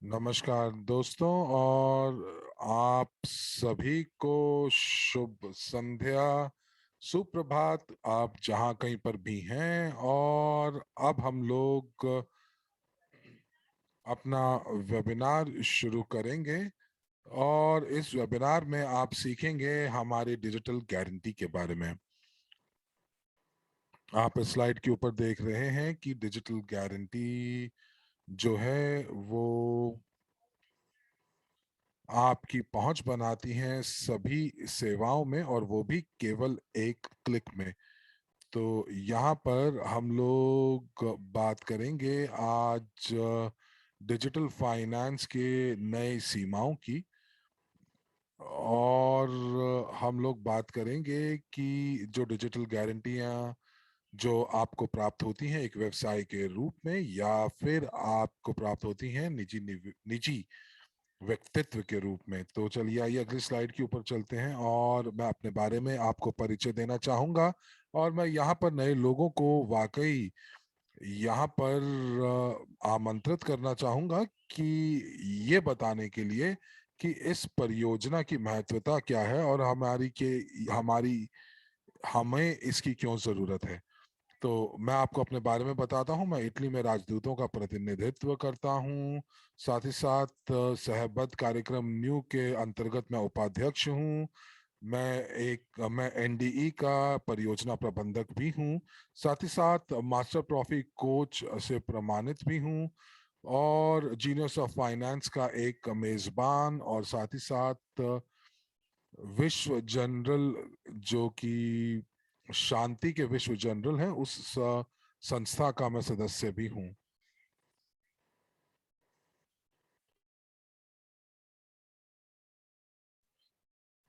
नमस्कार दोस्तों और आप सभी को शुभ संध्या, सुप्रभात, आप जहां कहीं पर भी हैं। और अब हम लोग अपना वेबिनार शुरू करेंगे और इस वेबिनार में आप सीखेंगे हमारी डिजिटल गारंटी के बारे में। आप स्लाइड के ऊपर देख रहे हैं कि डिजिटल गारंटी जो है वो आपकी पहुंच बनाती हैं सभी सेवाओं में, और वो भी केवल एक क्लिक में। तो यहाँ पर हम लोग बात करेंगे आज डिजिटल फाइनेंस के नए सीमाओं की। और हम लोग बात करेंगे कि जो डिजिटल गारंटियां जो आपको प्राप्त होती हैं एक व्यवसाय के रूप में, या फिर आपको प्राप्त होती हैं निजी व्यक्तित्व के रूप में। तो चलिए आइए अगली स्लाइड के ऊपर चलते हैं और मैं अपने बारे में आपको परिचय देना चाहूंगा। और मैं यहाँ पर नए लोगों को वाकई यहाँ पर आमंत्रित करना चाहूंगा कि ये बताने के लिए कि इस परियोजना की महत्वता क्या है और हमारी हमें इसकी क्यों जरूरत है। तो मैं आपको अपने बारे में बताता हूं। मैं इटली में राजदूतों का प्रतिनिधित्व करता हूं। साथ ही साथ सहबद्ध कार्यक्रम न्यू के अंतर्गत मैं उपाध्यक्ष हूं। मैं एनडीई का परियोजना प्रबंधक भी हूं। साथ ही साथ मास्टर ट्रॉफी कोच से प्रमाणित भी हूं, और जीनियस ऑफ फाइनेंस का एक मेजबान, और साथ ही साथ विश्व जनरल जो कि शांति के विश्व जनरल हैं उस संस्था का मैं सदस्य भी हूं।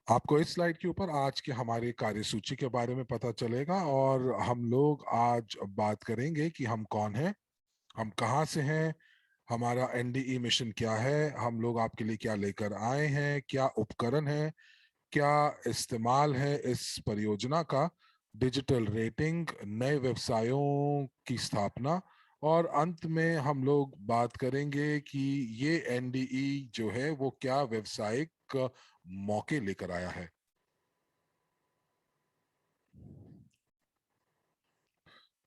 आपको इस स्लाइड के ऊपर आज के हमारे कार्यसूची के बारे में पता चलेगा, और हम लोग आज बात करेंगे कि हम कौन हैं, हम कहाँ से हैं, हमारा एनडीई मिशन क्या है, हम लोग आपके लिए क्या लेकर आए हैं, क्या उपकरण है, क्या इस्तेमाल है इस परियोजना का, डिजिटल रेटिंग, नए व्यवसायों की स्थापना, और अंत में हम लोग बात करेंगे कि ये एनडीई जो है वो क्या व्यवसायिक मौके लेकर आया है।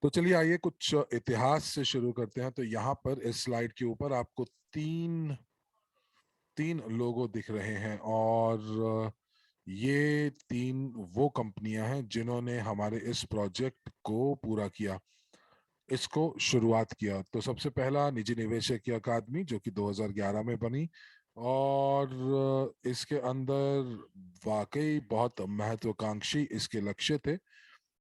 तो चलिए आइए कुछ इतिहास से शुरू करते हैं। तो यहाँ पर इस स्लाइड के ऊपर आपको तीन तीन लोगो दिख रहे हैं, और ये तीन वो कंपनियां हैं जिन्होंने हमारे इस प्रोजेक्ट को पूरा किया, इसको शुरुआत किया। तो सबसे पहला निजी निवेशक अकादमी जो कि 2011 में बनी, और इसके अंदर वाकई बहुत महत्वाकांक्षी इसके लक्ष्य थे।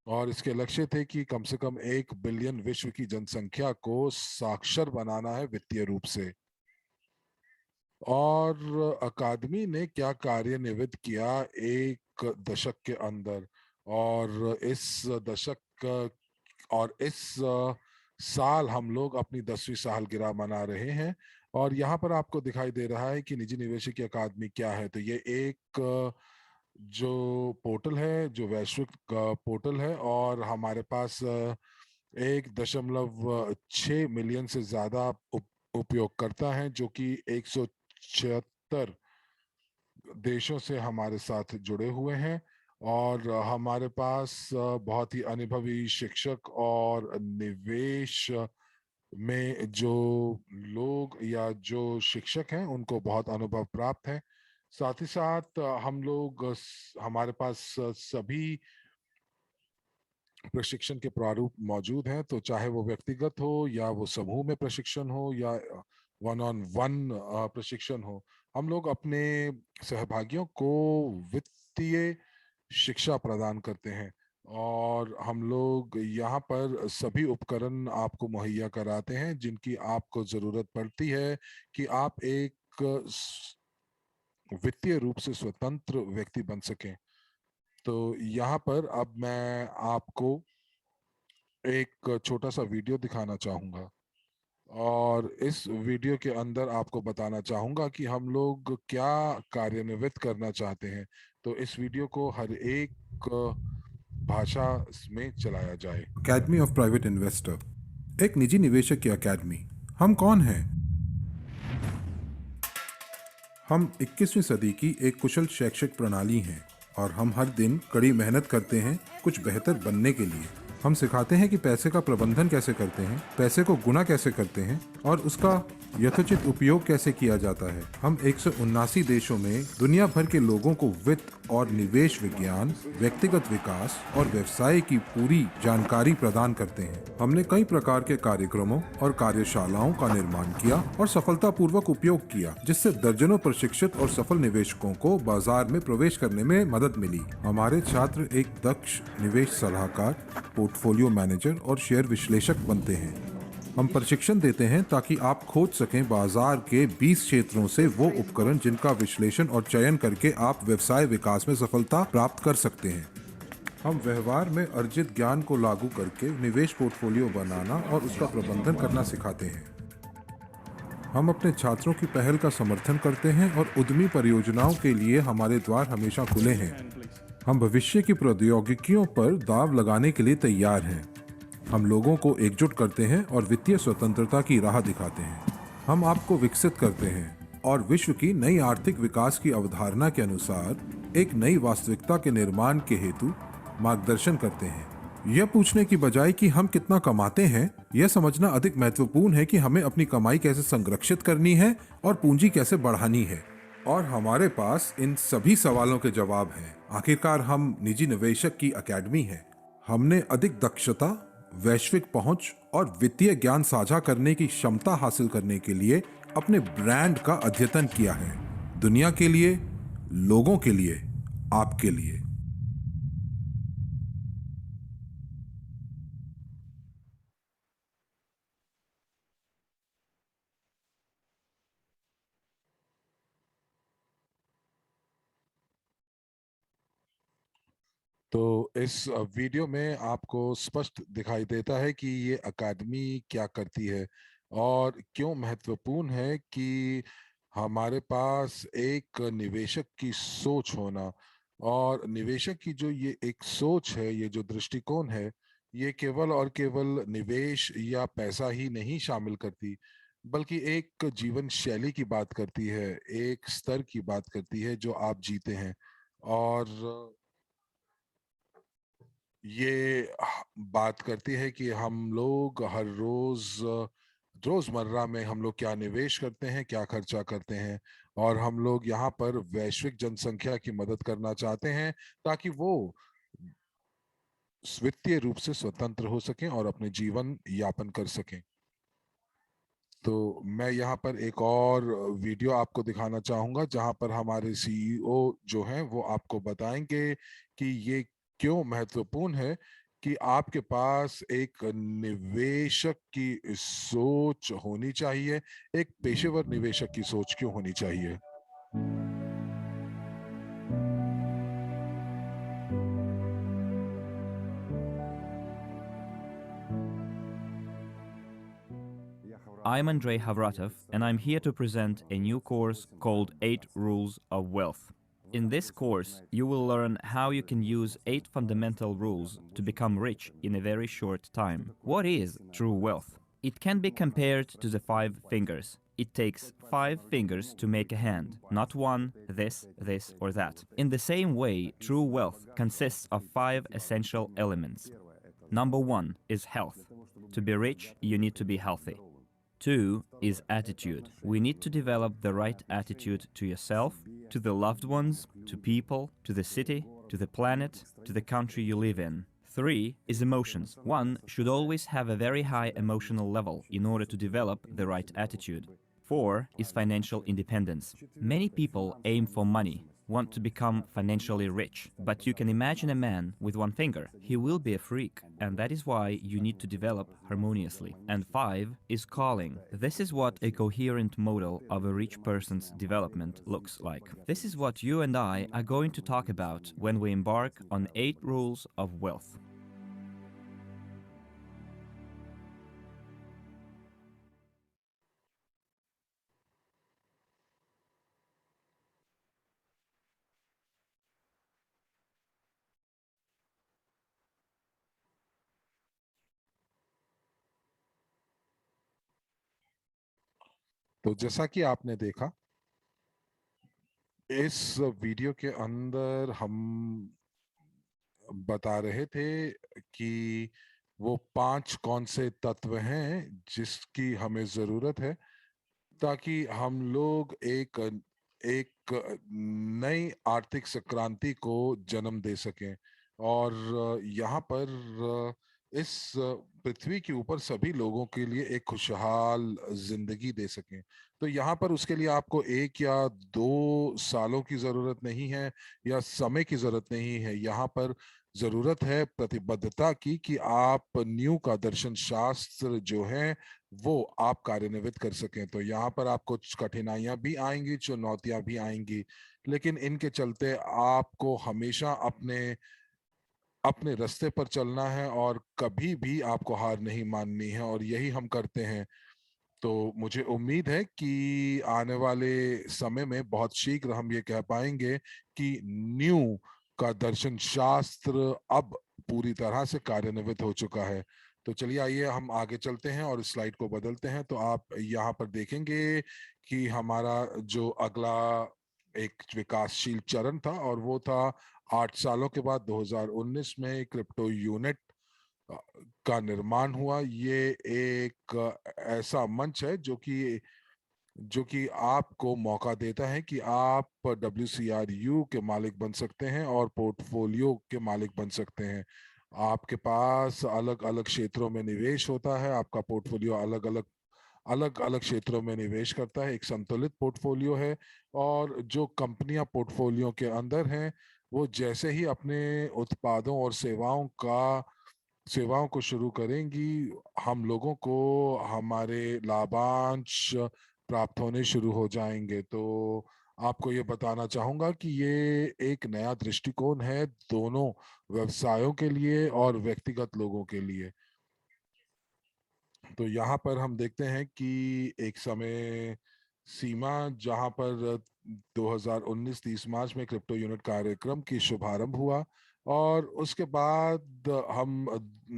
और इसके लक्ष्य थे कि कम से कम 1 बिलियन विश्व की जनसंख्या को साक्षर बनाना है वित्तीय रूप से। और अकादमी ने क्या कार्यान्वित किया एक दशक के अंदर, और इस साल हम लोग अपनी 10वीं सालगिरह मना रहे हैं। और यहाँ पर आपको दिखाई दे रहा है कि निजी निवेशक अकादमी क्या है। तो ये एक जो पोर्टल है, जो वैश्विक पोर्टल है, और हमारे पास 1.6 मिलियन से ज्यादा उपयोगकर्ता हैं जो कि 176 देशों से हमारे साथ जुड़े हुए हैं। और हमारे पास बहुत ही अनुभवी शिक्षक और निवेश में जो लोग या जो शिक्षक हैं उनको बहुत अनुभव प्राप्त है। साथ ही साथ हमारे पास सभी प्रशिक्षण के प्रारूप मौजूद हैं। तो चाहे वो व्यक्तिगत हो या वो समूह में प्रशिक्षण हो या वन ऑन वन प्रशिक्षण हो, हम लोग अपने सहभागियों को वित्तीय शिक्षा प्रदान करते हैं। और हम लोग यहाँ पर सभी उपकरण आपको मुहैया कराते हैं जिनकी आपको जरूरत पड़ती है कि आप एक वित्तीय रूप से स्वतंत्र व्यक्ति बन सकें। तो यहाँ पर अब मैं आपको एक छोटा सा वीडियो दिखाना चाहूंगा, और इस वीडियो के अंदर आपको बताना चाहूंगा कि हम लोग क्या कार्यान्वित करना चाहते हैं। तो इस वीडियो को हर एक भाषा में चलाया जाए। अकेडमी ऑफ प्राइवेट इन्वेस्टर, एक निजी निवेशक की अकेडमी। हम कौन हैं? हम 21वीं सदी की एक कुशल शैक्षिक प्रणाली हैं और हम हर दिन कड़ी मेहनत करते हैं कुछ बेहतर बनने के लिए। हम सिखाते हैं कि पैसे का प्रबंधन कैसे करते हैं, पैसे को गुना कैसे करते हैं और उसका यथोचित उपयोग कैसे किया जाता है। हम 179 देशों में दुनिया भर के लोगों को वित्त और निवेश विज्ञान, व्यक्तिगत विकास और व्यवसाय की पूरी जानकारी प्रदान करते हैं। हमने कई प्रकार के कार्यक्रमों और कार्यशालाओं का निर्माण किया और सफलतापूर्वक उपयोग किया, जिससे दर्जनों प्रशिक्षित और सफल निवेशकों को बाजार में प्रवेश करने में मदद मिली। हमारे छात्र एक दक्ष निवेश सलाहकार, पोर्टफोलियो मैनेजर और शेयर विश्लेषक बनते हैं। हम प्रशिक्षण देते हैं ताकि आप खोज सकें बाजार के 20 क्षेत्रों से वो उपकरण जिनका विश्लेषण और चयन करके आप व्यवसाय विकास में सफलता प्राप्त कर सकते हैं। हम व्यवहार में अर्जित ज्ञान को लागू करके निवेश पोर्टफोलियो बनाना और उसका प्रबंधन करना सिखाते हैं। हम अपने छात्रों की पहल का समर्थन करते हैं और उद्यमी परियोजनाओं के लिए हमारे द्वार हमेशा खुले हैं। हम भविष्य की प्रौद्योगिकियों पर दाव लगाने के लिए तैयार हैं। हम लोगों को एकजुट करते हैं और वित्तीय स्वतंत्रता की राह दिखाते हैं। हम आपको विकसित करते हैं और विश्व की नई आर्थिक विकास की अवधारणा के अनुसार एक नई वास्तविकता के निर्माण के हेतु मार्गदर्शन करते हैं। यह पूछने की बजाय कि हम कितना कमाते हैं, यह समझना अधिक महत्वपूर्ण है कि हमें अपनी कमाई कैसे संरक्षित करनी है और पूंजी कैसे बढ़ानी है। और हमारे पास इन सभी सवालों के जवाब हैं। आखिरकार हम निजी निवेशक की अकेडमी है। हमने अधिक दक्षता, वैश्विक पहुंच और वित्तीय ज्ञान साझा करने की क्षमता हासिल करने के लिए अपने ब्रांड का अद्यतन किया है। दुनिया के लिए, लोगों के लिए, आपके लिए। तो इस वीडियो में आपको स्पष्ट दिखाई देता है कि ये अकादमी क्या करती है और क्यों महत्वपूर्ण है कि हमारे पास एक निवेशक की सोच होना। और निवेशक की जो ये एक सोच है, ये जो दृष्टिकोण है, ये केवल और केवल निवेश या पैसा ही नहीं शामिल करती, बल्कि एक जीवन शैली की बात करती है, एक स्तर की बात करती है जो आप जीते हैं। और ये बात करती है कि हम लोग हर रोज रोजमर्रा में हम लोग क्या निवेश करते हैं, क्या खर्चा करते हैं। और हम लोग यहाँ पर वैश्विक जनसंख्या की मदद करना चाहते हैं ताकि वो वित्तीय रूप से स्वतंत्र हो सकें और अपने जीवन यापन कर सकें। तो मैं यहाँ पर एक और वीडियो आपको दिखाना चाहूंगा जहाँ पर हमारे सीईओ जो हैं वो आपको बताएंगे कि ये क्यों महत्वपूर्ण है कि आपके पास एक निवेशक की सोच होनी चाहिए, एक पेशेवर निवेशक की सोच क्यों होनी चाहिए। I'm Andrei Havratov, and I'm here to present a new course called 8 Rules of Wealth. In this course, you will learn how you can use 8 fundamental rules to become rich in a very short time. What is true wealth? It can be compared to the 5 fingers. It takes 5 fingers to make a hand, not one, this, or that. In the same way, true wealth consists of 5 essential elements. Number 1 is health. To be rich, you need to be healthy. 2 is attitude. We need to develop the right attitude to yourself, to the loved ones, to people, to the city, to the planet, to the country you live in. 3 is emotions. One should always have a very high emotional level in order to develop the right attitude. 4 is financial independence. Many people aim for money, want to become financially rich, but you can imagine a man with one finger. He will be a freak, and that is why you need to develop harmoniously. And 5 is calling. This is what a coherent model of a rich person's development looks like. This is what you and I are going to talk about when we embark on 8 rules of wealth. तो जैसा कि आपने देखा इस video के अंदर हम बता रहे थे कि वो 5 कौन से तत्व हैं जिसकी हमें जरूरत है ताकि हम लोग एक नई आर्थिक संक्रांति को जन्म दे सकें और यहाँ पर इस पृथ्वी के ऊपर सभी लोगों के लिए एक खुशहाल जिंदगी दे सकें। तो यहाँ पर उसके लिए आपको 1 या 2 सालों की जरूरत नहीं है या समय की जरूरत नहीं है। यहाँ पर जरूरत है प्रतिबद्धता की कि आप न्यू का दर्शन शास्त्र जो है वो आप कार्यान्वित कर सकें। तो यहाँ पर आपको कुछ कठिनाइयां भी आएंगी, चुनौतियां भी आएंगी, लेकिन इनके चलते आपको हमेशा अपने अपने रास्ते पर चलना है और कभी भी आपको हार नहीं माननी है, और यही हम करते हैं। तो मुझे उम्मीद है कि आने वाले समय में बहुत शीघ्र हम ये कह पाएंगे कि न्यू का दर्शन शास्त्र अब पूरी तरह से कार्यान्वित हो चुका है। तो चलिए आइए हम आगे चलते हैं और स्लाइड को बदलते हैं। तो आप यहाँ पर देखेंगे कि हमारा जो अगला एक विकासशील चरण था और वो था 8 सालों के बाद 2019 में क्रिप्टो यूनिट का निर्माण हुआ। ये एक ऐसा मंच है जो कि आपको मौका देता है कि आप WCRU के मालिक बन सकते हैं और पोर्टफोलियो के मालिक बन सकते हैं। आपके पास अलग अलग क्षेत्रों में निवेश होता है, आपका पोर्टफोलियो अलग अलग क्षेत्रों में निवेश करता है, एक संतुलित पोर्टफोलियो है। और जो कंपनियां पोर्टफोलियो के अंदर हैं वो जैसे ही अपने उत्पादों और सेवाओं को शुरू करेंगी, हम लोगों को हमारे लाभांश प्राप्त होने शुरू हो जाएंगे। तो आपको ये बताना चाहूंगा कि ये एक नया दृष्टिकोण है दोनों व्यवसायों के लिए और व्यक्तिगत लोगों के लिए। तो यहाँ पर हम देखते हैं कि एक समय सीमा जहाँ पर 2019 30 मार्च में क्रिप्टो यूनिट कार्यक्रम की शुभारंभ हुआ, और उसके बाद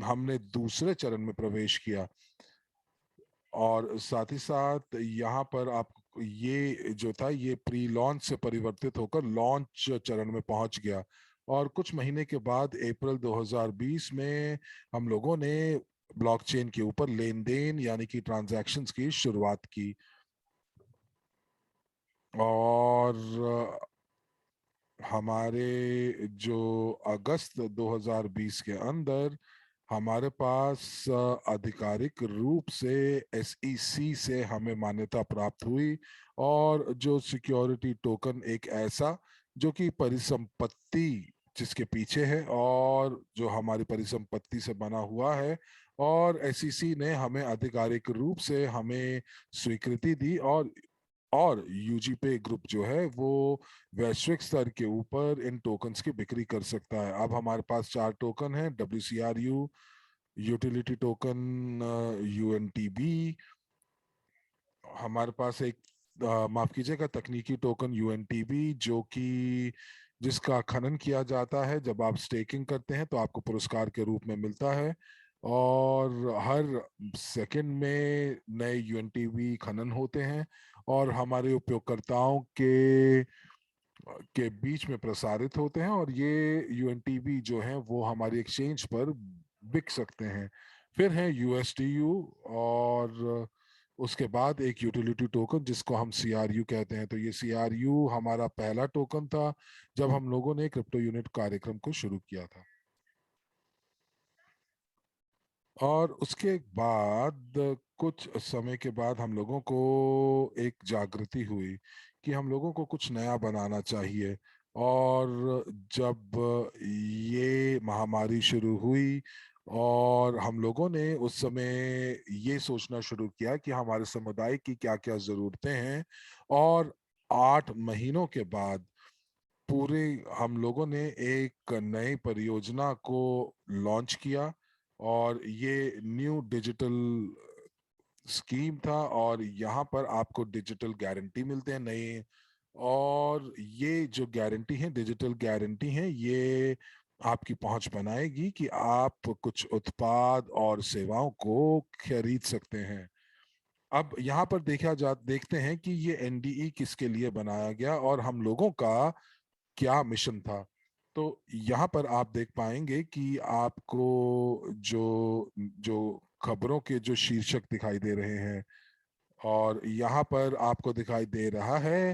हमने दूसरे चरण में प्रवेश किया। और साथ ही साथ यहाँ पर आप ये जो था ये प्री लॉन्च से परिवर्तित होकर लॉन्च चरण में पहुंच गया। और कुछ महीने के बाद अप्रैल 2020 में हम लोगों ने ब्लॉकचेन के ऊपर लेन देन यानी कि ट्रांजैक्शंस की शुरुआत की। और हमारे जो अगस्त 2020 के अंदर हमारे पास आधिकारिक रूप से SEC से हमें मान्यता प्राप्त हुई। और जो सिक्योरिटी टोकन एक ऐसा जो कि परिसंपत्ति जिसके पीछे है और जो हमारी परिसंपत्ति से बना हुआ है, और SEC ने हमें आधिकारिक रूप से हमें स्वीकृति दी। और यूजीपे ग्रुप जो है वो वैश्विक स्तर के ऊपर इन टोकन्स की बिक्री कर सकता है। अब हमारे पास 4 टोकन हैं: WCRU, यूटिलिटी टोकन UNTB, हमारे पास एक माफ कीजिएगा तकनीकी टोकन UNTB जो कि जिसका खनन किया जाता है। जब आप स्टेकिंग करते हैं तो आपको पुरस्कार के रूप में मिलता है, और हर सेकंड में नए UNTB खनन होते हैं और हमारे उपयोगकर्ताओं के बीच में प्रसारित होते हैं, और ये UNTB जो है वो हमारी एक्सचेंज पर बिक सकते हैं। फिर है USDU, और उसके बाद एक यूटिलिटी टोकन जिसको हम CRU कहते हैं। तो ये CRU हमारा पहला टोकन था जब हम लोगों ने क्रिप्टो यूनिट कार्यक्रम को शुरू किया था। और उसके बाद कुछ समय के बाद हम लोगों को एक जागृति हुई कि हम लोगों को कुछ नया बनाना चाहिए। और जब ये महामारी शुरू हुई और हम लोगों ने उस समय ये सोचना शुरू किया कि हमारे समुदाय की क्या क्या जरूरतें हैं, और 8 महीनों के बाद पूरे हम लोगों ने एक नई परियोजना को लॉन्च किया। और ये न्यू डिजिटल स्कीम था, और यहाँ पर आपको डिजिटल गारंटी मिलते हैं नए। और ये जो गारंटी है, डिजिटल गारंटी है, ये आपकी पहुंच बनाएगी कि आप कुछ उत्पाद और सेवाओं को खरीद सकते हैं। अब यहाँ पर देखते हैं कि ये एनडीई किसके लिए बनाया गया और हम लोगों का क्या मिशन था। तो यहाँ पर आप देख पाएंगे कि आपको जो जो खबरों के जो शीर्षक दिखाई दे रहे हैं, और यहाँ पर आपको दिखाई दे रहा है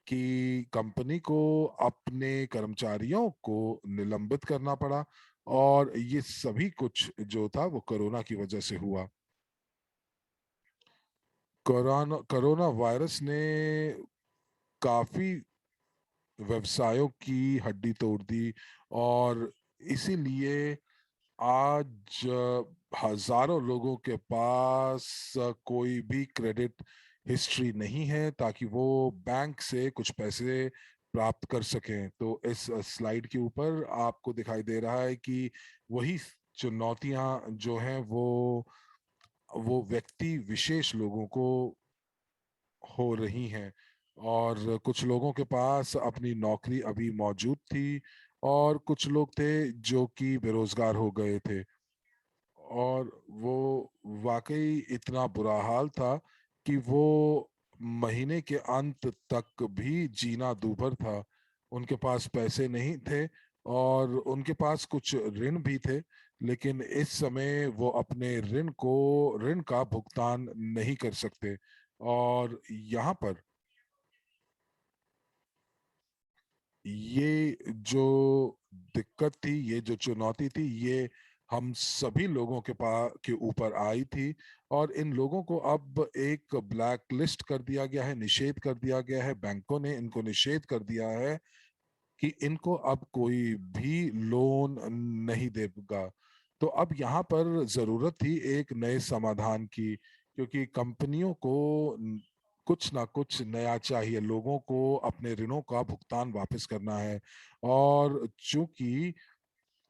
कि कंपनी को अपने कर्मचारियों को निलंबित करना पड़ा, और ये सभी कुछ जो था वो कोरोना की वजह से हुआ। कोरोना कोरोना वायरस ने काफी व्यवसायों की हड्डी तोड़ दी, और इसीलिए आज हजारों लोगों के पास कोई भी क्रेडिट हिस्ट्री नहीं है ताकि वो बैंक से कुछ पैसे प्राप्त कर सकें। तो इस स्लाइड के ऊपर आपको दिखाई दे रहा है कि वही चुनौतियां जो हैं वो व्यक्ति विशेष लोगों को हो रही हैं, और कुछ लोगों के पास अपनी नौकरी अभी मौजूद थी, और कुछ लोग थे जो कि बेरोजगार हो गए थे, और वो वाकई इतना बुरा हाल था कि वो महीने के अंत तक भी जीना दूभर था। उनके पास पैसे नहीं थे, और उनके पास कुछ ऋण भी थे, लेकिन इस समय वो अपने ऋण का भुगतान नहीं कर सकते। और यहाँ पर ये जो दिक्कत थी, ये जो चुनौती थी, ये हम सभी लोगों के ऊपर आई थी, और इन लोगों को अब एक ब्लैक लिस्ट कर दिया गया है, निषेध कर दिया गया है, बैंकों ने इनको निषेध कर दिया है कि इनको अब कोई भी लोन नहीं देगा। तो अब यहाँ पर जरूरत थी एक नए समाधान की, क्योंकि कंपनियों को कुछ ना कुछ नया चाहिए, लोगों को अपने ऋणों का भुगतान वापस करना है। और चूंकि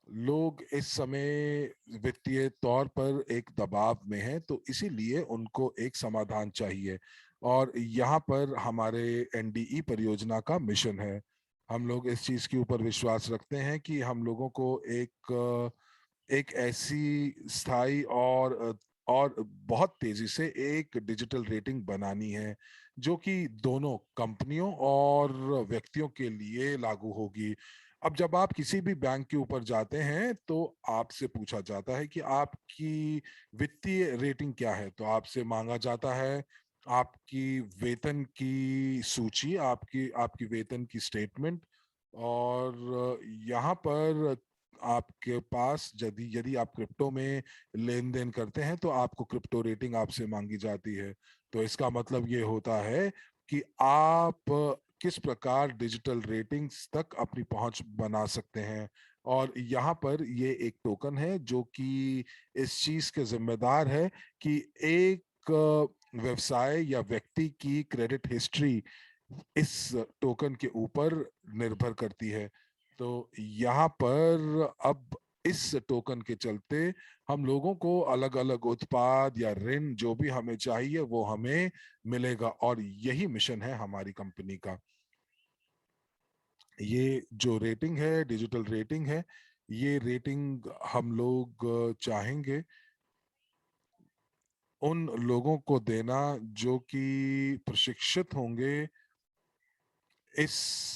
लोग इस समय वित्तीय तौर पर एक दबाव में हैं, तो इसीलिए उनको एक समाधान चाहिए, और यहाँ पर हमारे एनडीई परियोजना का मिशन है। हम लोग इस चीज के ऊपर विश्वास रखते हैं कि हम लोगों को एक ऐसी स्थायी और बहुत तेजी से एक डिजिटल रेटिंग बनानी है, जो कि दोनों कंपनियों और व्यक्तियों के लिए लागू होगी। अब जब आप किसी भी बैंक के ऊपर जाते हैं तो आपसे पूछा जाता है कि आपकी वित्तीय रेटिंग क्या है, तो आपसे मांगा जाता है आपकी वेतन की सूची, आपकी आपकी वेतन की स्टेटमेंट, और यहाँ पर आपके पास यदि यदि आप क्रिप्टो में लेन देन करते हैं तो आपको क्रिप्टो रेटिंग आपसे मांगी जाती है। तो इसका मतलब ये होता है कि आप किस प्रकार डिजिटल रेटिंग्स तक अपनी पहुंच बना सकते हैं। और यहाँ पर ये एक टोकन है जो कि इस चीज के जिम्मेदार है कि एक व्यवसाय या व्यक्ति की क्रेडिट हिस्ट्री इस टोकन के ऊपर निर्भर करती है। तो यहाँ पर अब इस टोकन के चलते हम लोगों को अलग अलग उत्पाद या ऋण जो भी हमें चाहिए वो हमें मिलेगा, और यही मिशन है हमारी कंपनी का। ये जो रेटिंग है, डिजिटल रेटिंग है, ये रेटिंग हम लोग चाहेंगे उन लोगों को देना जो कि प्रशिक्षित होंगे इस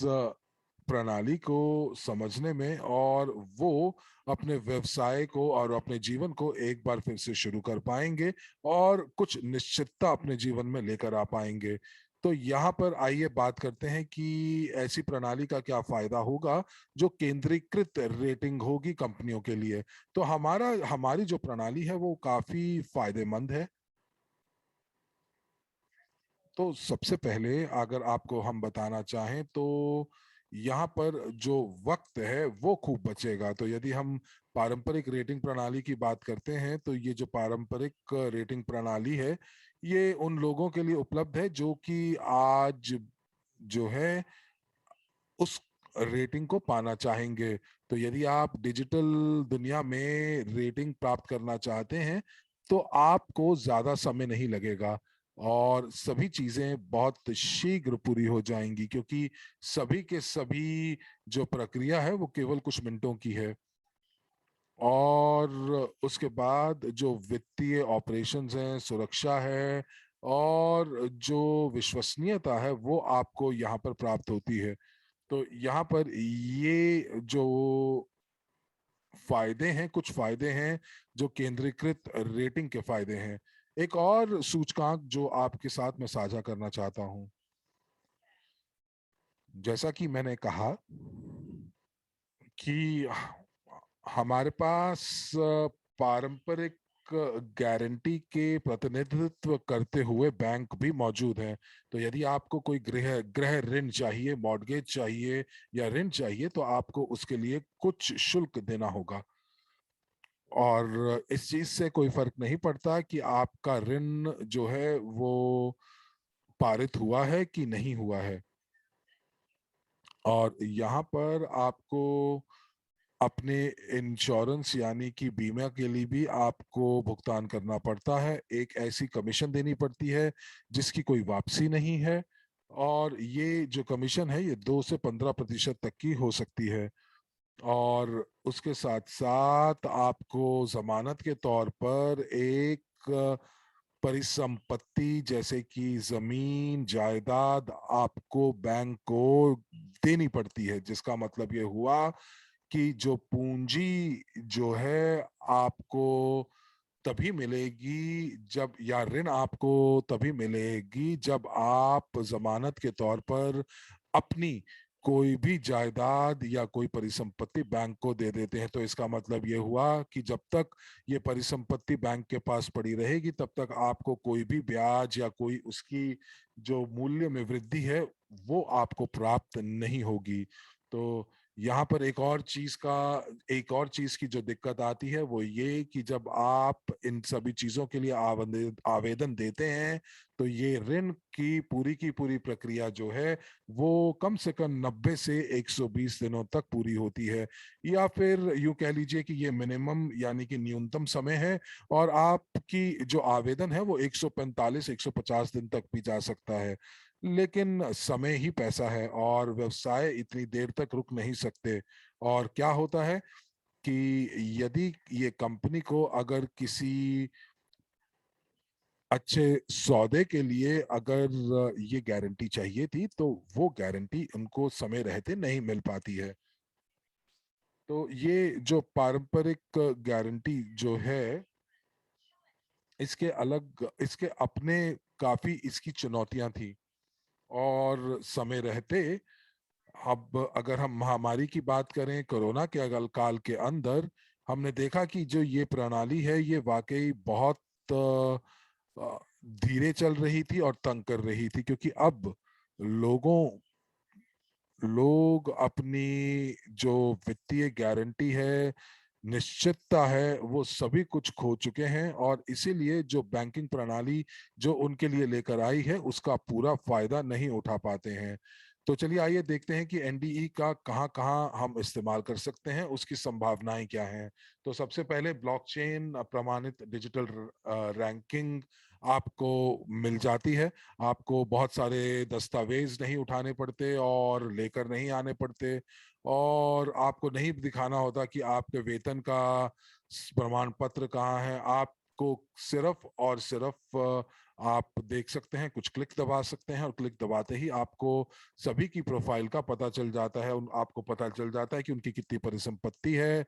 प्रणाली को समझने में, और वो अपने व्यवसाय को और अपने जीवन को एक बार फिर से शुरू कर पाएंगे, और कुछ निश्चितता अपने जीवन में लेकर आ पाएंगे। तो यहाँ पर आइए बात करते हैं कि ऐसी प्रणाली का क्या फायदा होगा जो केंद्रीकृत रेटिंग होगी कंपनियों के लिए। तो हमारी जो प्रणाली है वो काफी फायदेमंद है। तो सबसे पहले अगर आपको हम बताना चाहें तो यहाँ पर जो वक्त है वो खूब बचेगा। तो यदि हम पारंपरिक रेटिंग प्रणाली की बात करते हैं तो ये जो पारंपरिक रेटिंग प्रणाली है ये उन लोगों के लिए उपलब्ध है जो कि आज जो है उस रेटिंग को पाना चाहेंगे। तो यदि आप डिजिटल दुनिया में रेटिंग प्राप्त करना चाहते हैं तो आपको ज्यादा समय नहीं लगेगा, और सभी चीजें बहुत शीघ्र पूरी हो जाएंगी, क्योंकि सभी के सभी जो प्रक्रिया है वो केवल कुछ मिनटों की है। और उसके बाद जो वित्तीय ऑपरेशंस हैं, सुरक्षा है, और जो विश्वसनीयता है वो आपको यहाँ पर प्राप्त होती है। तो यहाँ पर ये जो फायदे हैं, कुछ फायदे हैं जो केंद्रीकृत रेटिंग के फायदे हैं। एक और सूचकांक जो आपके साथ मैं साझा करना चाहता हूं, जैसा कि मैंने कहा कि हमारे पास पारंपरिक गारंटी के प्रतिनिधित्व करते हुए बैंक भी मौजूद हैं। तो यदि आपको कोई गृह गृह ऋण चाहिए, मॉर्गेज चाहिए या ऋण चाहिए, तो आपको उसके लिए कुछ शुल्क देना होगा। और इस चीज से कोई फर्क नहीं पड़ता कि आपका ऋण जो है वो पारित हुआ है कि नहीं हुआ है। और यहाँ पर आपको अपने इंश्योरेंस यानी कि बीमा के लिए भी आपको भुगतान करना पड़ता है। एक ऐसी कमीशन देनी पड़ती है जिसकी कोई वापसी नहीं है, और ये जो कमीशन है ये 2 से 15% तक की हो सकती है। और उसके साथ साथ आपको जमानत के तौर पर एक परिसंपत्ति जैसे कि जमीन जायदाद आपको बैंक को देनी पड़ती है, जिसका मतलब ये हुआ कि जो पूंजी जो है आपको तभी मिलेगी जब, या ऋण आपको तभी मिलेगी जब आप जमानत के तौर पर अपनी कोई भी जायदाद या कोई परिसंपत्ति बैंक को दे देते हैं। तो इसका मतलब ये हुआ कि जब तक ये परिसंपत्ति बैंक के पास पड़ी रहेगी तब तक आपको कोई भी ब्याज या कोई उसकी जो मूल्य में वृद्धि है वो आपको प्राप्त नहीं होगी। तो यहाँ पर एक और चीज की जो दिक्कत आती है वो ये कि जब आप इन सभी चीजों के लिए आवेदन देते हैं तो ये ऋण की पूरी प्रक्रिया जो है वो कम से कम 90 से 120 दिनों तक पूरी होती है, या फिर यूं कह लीजिए कि ये मिनिमम यानी कि न्यूनतम समय है। और आपकी जो आवेदन है वो 145 150 दिन तक भी जा सकता है। लेकिन समय ही पैसा है और व्यवसाय इतनी देर तक रुक नहीं सकते। और क्या होता है कि यदि ये कंपनी को अगर किसी अच्छे सौदे के लिए अगर ये गारंटी चाहिए थी तो वो गारंटी उनको समय रहते नहीं मिल पाती है। तो ये जो पारंपरिक गारंटी जो है इसके अपने काफी इसकी चुनौतियां थी। और समय रहते, अब अगर हम महामारी की बात करें, कोरोना के अगल काल के अंदर हमने देखा कि जो ये प्रणाली है ये वाकई बहुत धीरे चल रही थी और तंग कर रही थी, क्योंकि अब लोगों लोग अपनी जो वित्तीय गारंटी है, निश्चितता है, वो सभी कुछ खो चुके हैं। और इसीलिए जो बैंकिंग प्रणाली जो उनके लिए लेकर आई है उसका पूरा फायदा नहीं उठा पाते हैं। तो चलिए आइए देखते हैं कि एनडीई का कहाँ कहाँ हम इस्तेमाल कर सकते हैं, उसकी संभावनाएं क्या हैं। तो सबसे पहले ब्लॉकचेन प्रमाणित डिजिटल रैंकिंग आपको मिल जाती है। आपको बहुत सारे दस्तावेज नहीं उठाने पड़ते और लेकर नहीं आने पड़ते, और आपको नहीं दिखाना होता कि आपके वेतन का प्रमाण पत्र कहाँ है। आपको सिर्फ और सिर्फ आप देख सकते हैं, कुछ क्लिक दबा सकते हैं और क्लिक दबाते ही आपको सभी की प्रोफाइल का पता चल जाता है। आपको पता चल जाता है कि उनकी कितनी परिसंपत्ति है,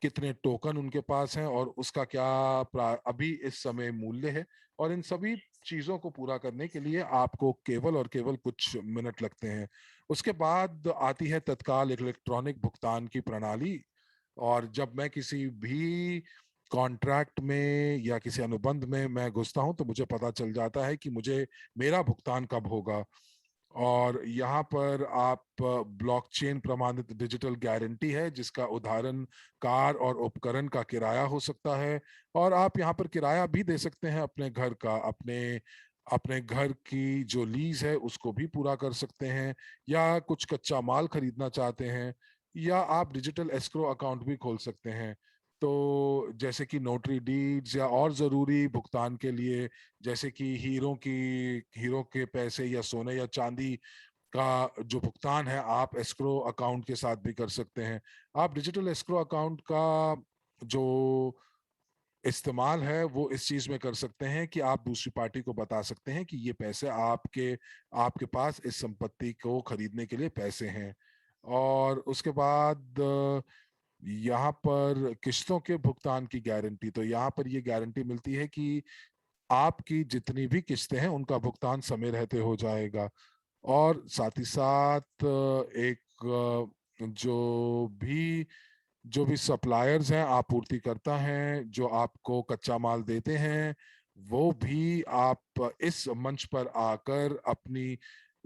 कितने टोकन उनके पास हैं और उसका क्या अभी इस समय मूल्य है। और इन सभी चीजों को पूरा करने के लिए आपको केवल और केवल कुछ मिनट लगते हैं। उसके बाद आती है तत्काल इलेक्ट्रॉनिक भुगतान की प्रणाली। और जब मैं किसी भी कॉन्ट्रैक्ट में या किसी अनुबंध में मैं घुसता हूं तो मुझे पता चल जाता है कि मुझे मेरा भुगतान कब होगा। और यहाँ पर आप ब्लॉकचेन प्रमाणित डिजिटल गारंटी है जिसका उदाहरण कार और उपकरण का किराया हो सकता है। और आप यहाँ पर किराया भी दे सकते हैं अपने घर का, अपने अपने घर की जो लीज है उसको भी पूरा कर सकते हैं, या कुछ कच्चा माल खरीदना चाहते हैं, या आप डिजिटल एस्क्रो अकाउंट भी खोल सकते हैं। तो जैसे कि नोटरी डीड्स या और जरूरी भुगतान के लिए, जैसे कि हीरो के पैसे या सोने या चांदी का जो भुगतान है आप एस्क्रो अकाउंट के साथ भी कर सकते हैं। आप डिजिटल एस्क्रो अकाउंट का जो इस्तेमाल है वो इस चीज में कर सकते हैं कि आप दूसरी पार्टी को बता सकते हैं कि ये पैसे आपके आपके पास इस संपत्ति को खरीदने के लिए पैसे हैं। और उसके बाद यहाँ पर किस्तों के भुगतान की गारंटी, तो यहाँ पर ये गारंटी मिलती है कि आपकी जितनी भी किस्तें हैं उनका भुगतान समय रहते हो जाएगा। और साथ ही साथ एक जो भी सप्लायर्स हैं, आपूर्तिकर्ता हैं जो आपको कच्चा माल देते हैं, वो भी आप इस मंच पर आकर अपनी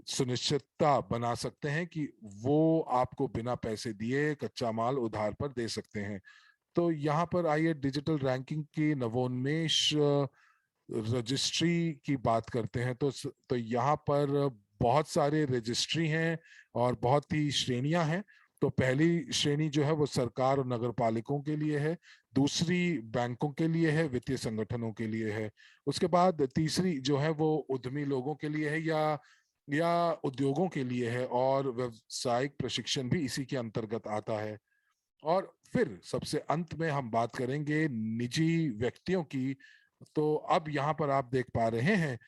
सुनिश्चितता बना सकते हैं कि वो आपको बिना पैसे दिए कच्चा माल उधार पर दे सकते हैं। तो यहाँ पर आइए डिजिटल रैंकिंग की नवोन्मेष रजिस्ट्री की बात करते हैं। तो यहाँ पर बहुत सारे रजिस्ट्री हैं और बहुत ही श्रेणियां हैं। तो पहली श्रेणी जो है वो सरकार और नगर पालिकों के लिए है, दूसरी बैंकों के लिए है, वित्तीय संगठनों के लिए है। उसके बाद तीसरी जो है वो उद्यमी लोगों के लिए है या उद्योगों के लिए है, और व्यावसायिक प्रशिक्षण भी इसी के अंतर्गत आता है। और फिर सबसे अंत में हम बात करेंगे निजी व्यक्तियों की। तो अब यहाँ पर आप देख पा रहे हैं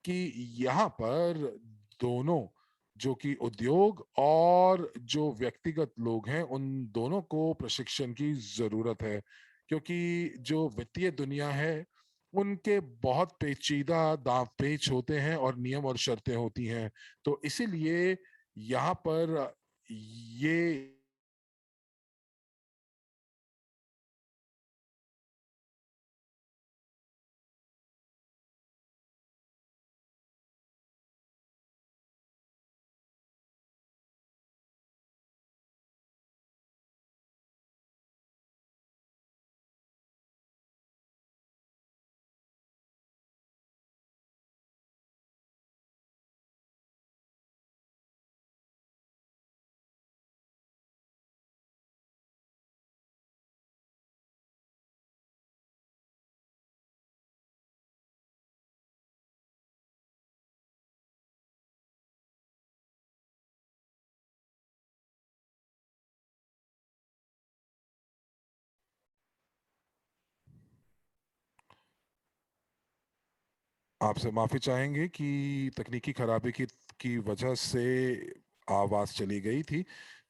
कि यहाँ पर दोनों, जो कि उद्योग और जो व्यक्तिगत लोग हैं, उन दोनों को प्रशिक्षण की जरूरत है, क्योंकि जो वित्तीय दुनिया है उनके बहुत पेचीदा दांव पेच होते हैं और नियम और शर्तें होती हैं। तो इसीलिए यहाँ पर ये आपसे माफी चाहेंगे कि तकनीकी खराबी की वजह से आवाज चली गई थी।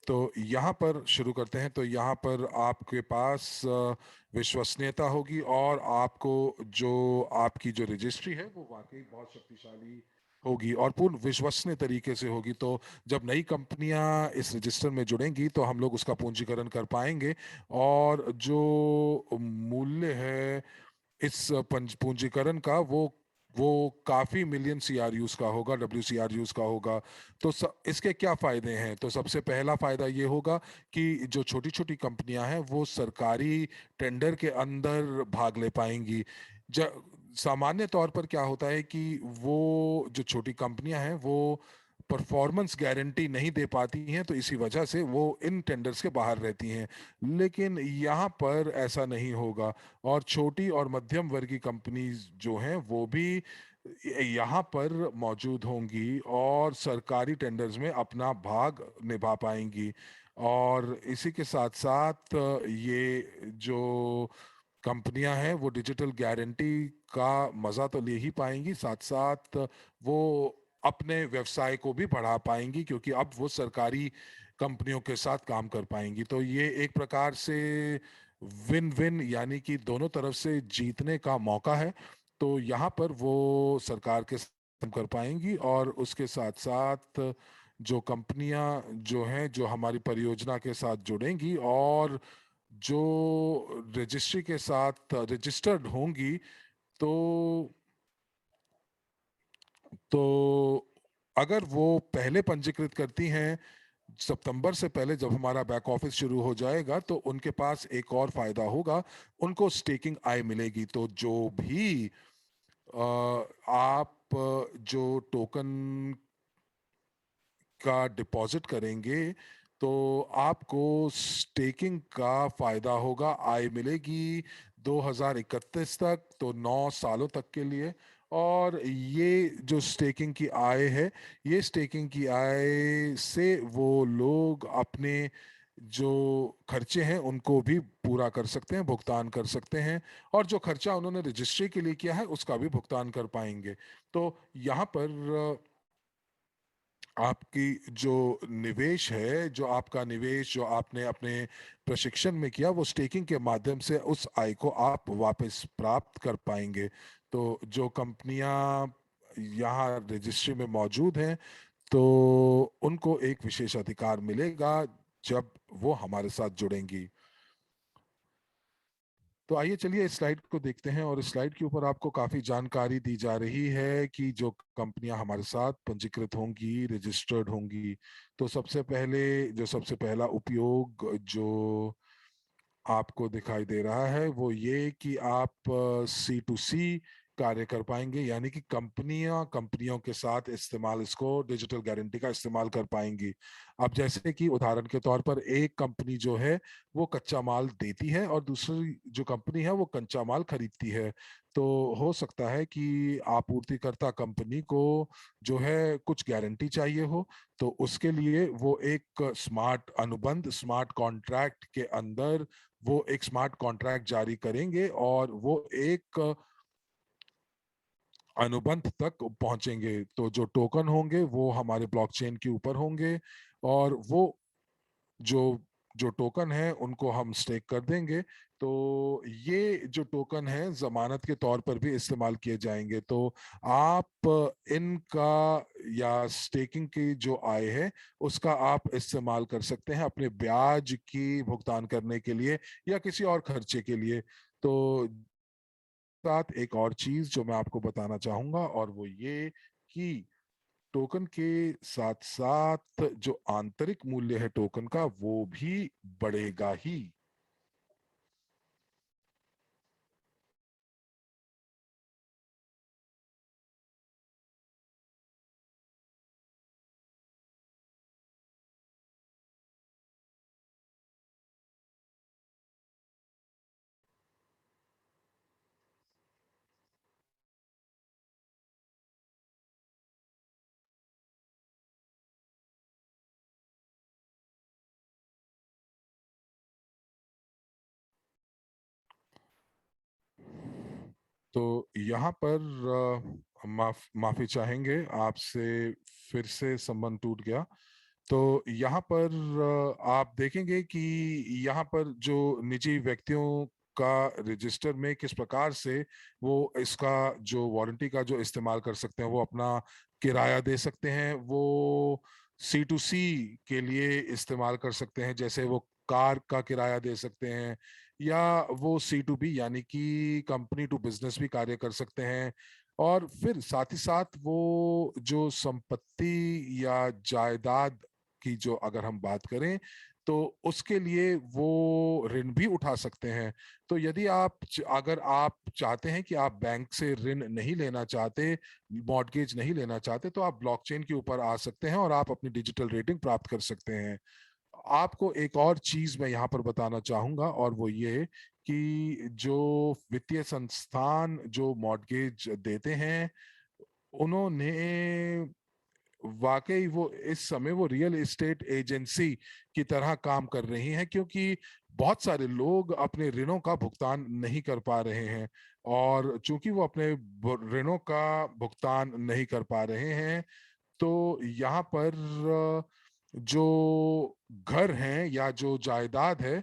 तो यहाँ पर शुरू करते हैं। तो यहाँ पर आपके पास विश्वसनीयता होगी, और आपको जो आपकी जो रजिस्ट्री है वो वाकई बहुत शक्तिशाली होगी और पूर्ण विश्वसनीय तरीके से होगी। तो जब नई कंपनियां इस रजिस्टर में जुड़ेंगी तो हम लोग उसका पूंजीकरण कर पाएंगे, और जो मूल्य है इस पूंजीकरण का, वो काफी मिलियन सीआरयूज का होगा, WCRUs का होगा। तो इसके क्या फायदे हैं? तो सबसे पहला फायदा ये होगा कि जो छोटी छोटी कंपनियां हैं वो सरकारी टेंडर के अंदर भाग ले पाएंगी। ज सामान्य तौर पर क्या होता है कि वो जो छोटी कंपनियां हैं वो परफॉर्मेंस गारंटी नहीं दे पाती हैं, तो इसी वजह से वो इन टेंडर्स के बाहर रहती हैं। लेकिन यहाँ पर ऐसा नहीं होगा, और छोटी और मध्यम वर्गीय कंपनीज जो हैं वो भी यहाँ पर मौजूद होंगी और सरकारी टेंडर्स में अपना भाग निभा पाएंगी। और इसी के साथ साथ ये जो कंपनियां हैं वो डिजिटल गारंटी का मजा तो ले ही पाएंगी, साथ साथ वो अपने व्यवसाय को भी बढ़ा पाएंगी, क्योंकि अब वो सरकारी कंपनियों के साथ काम कर पाएंगी। तो ये एक प्रकार से विन विन, यानी कि दोनों तरफ से जीतने का मौका है। तो यहाँ पर वो सरकार के साथ काम कर पाएंगी, और उसके साथ साथ जो कंपनियां जो हैं जो हमारी परियोजना के साथ जुड़ेंगी और जो रजिस्ट्री के साथ रजिस्टर्ड होंगी, तो तो अगर वो पहले पंजीकृत करती हैं सितंबर से पहले, जब हमारा बैक ऑफिस शुरू हो जाएगा, तो उनके पास एक और फायदा होगा, उनको स्टेकिंग आय मिलेगी। तो जो भी आप जो टोकन का डिपॉजिट करेंगे, तो आपको स्टेकिंग का फायदा होगा, आय मिलेगी 2031 तक, तो 9 सालों तक के लिए। और ये जो स्टेकिंग की आय है, ये स्टेकिंग की आय से वो लोग अपने जो खर्चे हैं उनको भी पूरा कर सकते हैं, भुगतान कर सकते हैं, और जो खर्चा उन्होंने रजिस्ट्री के लिए किया है उसका भी भुगतान कर पाएंगे। तो यहाँ पर आपकी जो निवेश है, जो आपका निवेश जो आपने अपने प्रशिक्षण में किया, वो स्टेकिंग के माध्यम से उस आय को आप वापस प्राप्त कर पाएंगे। तो जो कंपनियां यहाँ रजिस्ट्री में मौजूद हैं, तो उनको एक विशेष अधिकार मिलेगा जब वो हमारे साथ जुड़ेंगी। तो आइए चलिए इस स्लाइड को देखते हैं, और इस स्लाइड के ऊपर आपको काफी जानकारी दी जा रही है कि जो कंपनियां हमारे साथ पंजीकृत होंगी, रजिस्टर्ड होंगी। तो सबसे पहला उपयोग जो आपको दिखाई दे रहा है वो ये कि आप सी टू सी कार्य कर पाएंगे, यानी कि कंपनियां कंपनियों के साथ इस्तेमाल, इसको डिजिटल गारंटी का इस्तेमाल कर पाएंगी। अब जैसे कि उदाहरण के तौर पर एक कंपनी जो है वो कच्चा माल देती है और दूसरी जो कंपनी है वो कच्चा माल खरीदती है। तो हो सकता है कि आपूर्तिकर्ता कंपनी को जो है कुछ गारंटी चाहिए हो, तो उसके लिए वो एक स्मार्ट अनुबंध, स्मार्ट कॉन्ट्रैक्ट के अंदर वो एक स्मार्ट कॉन्ट्रैक्ट जारी करेंगे और वो एक अनुबंध तक पहुंचेंगे। तो जो टोकन होंगे वो हमारे ब्लॉकचेन के ऊपर होंगे, और वो जो जो टोकन है उनको हम स्टेक कर देंगे। तो ये जो टोकन है जमानत के तौर पर भी इस्तेमाल किए जाएंगे। तो आप इनका या स्टेकिंग की जो आय है उसका आप इस्तेमाल कर सकते हैं अपने ब्याज की भुगतान करने के लिए या किसी और खर्चे के लिए। तो साथ एक और चीज जो मैं आपको बताना चाहूंगा, और वो ये कि टोकन के साथ साथ जो आंतरिक मूल्य है टोकन का वो भी बढ़ेगा ही। तो यहाँ पर माफी चाहेंगे आपसे, फिर से संबंध टूट गया। तो यहाँ पर आप देखेंगे कि यहाँ पर जो निजी व्यक्तियों का रजिस्टर में किस प्रकार से वो इसका जो वारंटी का जो इस्तेमाल कर सकते हैं, वो अपना किराया दे सकते हैं, वो सी टू सी के लिए इस्तेमाल कर सकते हैं, जैसे वो कार का किराया दे सकते हैं, या वो सी टू बी यानी कि कंपनी टू बिजनेस भी कार्य कर सकते हैं। और फिर साथ ही साथ वो जो संपत्ति या जायदाद की जो अगर हम बात करें, तो उसके लिए वो ऋण भी उठा सकते हैं। तो यदि अगर आप चाहते हैं कि आप बैंक से ऋण नहीं लेना चाहते, मॉर्गेज नहीं लेना चाहते, तो आप ब्लॉकचेन के ऊपर आ सकते हैं और आप अपनी डिजिटल रेटिंग प्राप्त कर सकते हैं। आपको एक और चीज मैं यहाँ पर बताना चाहूंगा, और वो ये कि जो वित्तीय संस्थान जो मॉर्गेज देते हैं, उन्होंने वाकई वो इस समय वो रियल एस्टेट एजेंसी की तरह काम कर रही हैं, क्योंकि बहुत सारे लोग अपने ऋणों का भुगतान नहीं कर पा रहे हैं। और चूंकि वो अपने ऋणों का भुगतान नहीं कर पा रहे हैं, तो यहाँ पर जो घर हैं या जो जायदाद है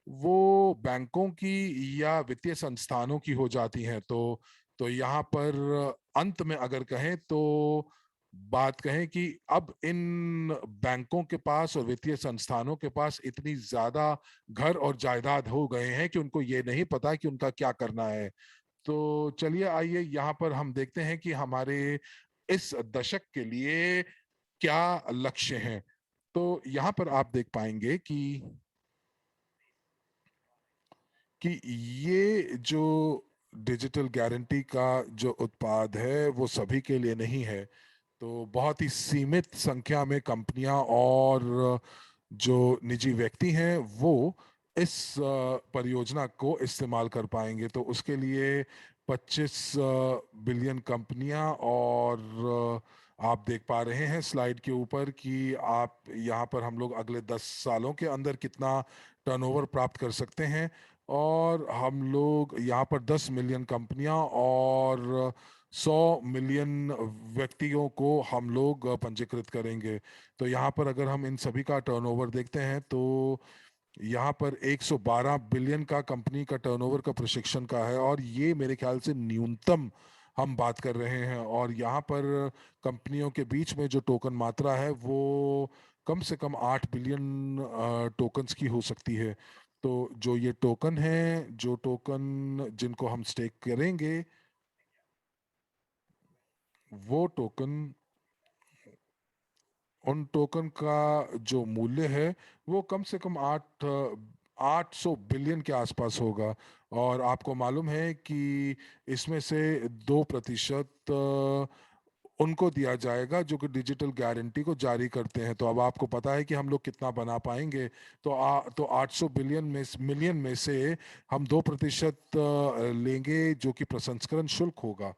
वो बैंकों की या वित्तीय संस्थानों की हो जाती हैं। तो यहाँ पर अंत में अगर कहें तो बात कहें कि अब इन बैंकों के पास और वित्तीय संस्थानों के पास इतनी ज्यादा घर और जायदाद हो गए हैं कि उनको ये नहीं पता कि उनका क्या करना है। तो चलिए आइए यहाँ पर हम देखते हैं कि हमारे इस दशक के लिए क्या लक्ष्य हैं। तो यहाँ पर आप देख पाएंगे कि ये जो डिजिटल गारंटी का जो उत्पाद है वो सभी के लिए नहीं है। तो बहुत ही सीमित संख्या में कंपनियां और जो निजी व्यक्ति हैं वो इस परियोजना को इस्तेमाल कर पाएंगे। तो उसके लिए 25 बिलियन कंपनियां और आप देख पा रहे हैं स्लाइड के ऊपर कि आप यहाँ पर हम लोग अगले 10 सालों के अंदर कितना टर्नओवर प्राप्त कर सकते हैं। और हम लोग यहाँ पर 10 मिलियन कंपनियां और 100 मिलियन व्यक्तियों को हम लोग पंजीकृत करेंगे। तो यहाँ पर अगर हम इन सभी का टर्नओवर देखते हैं तो यहाँ पर 112 बिलियन का कंपनी का टर्नओवर का प्रशिक्षण का है, और ये मेरे ख्याल से न्यूनतम हम बात कर रहे हैं। और यहाँ पर कंपनियों के बीच में जो टोकन मात्रा है वो कम से कम 8 बिलियन टोकन्स की हो सकती है। तो जो ये टोकन है, जो टोकन जिनको हम स्टेक करेंगे, वो टोकन, उन टोकन का जो मूल्य है वो कम से कम 800 बिलियन के आसपास होगा। और आपको मालूम है कि इसमें से 2% उनको दिया जाएगा जो कि डिजिटल गारंटी को जारी करते हैं। तो अब आपको पता है कि हम लोग कितना बना पाएंगे। तो 800 मिलियन में से हम 2% लेंगे जो कि प्रसंस्करण शुल्क होगा।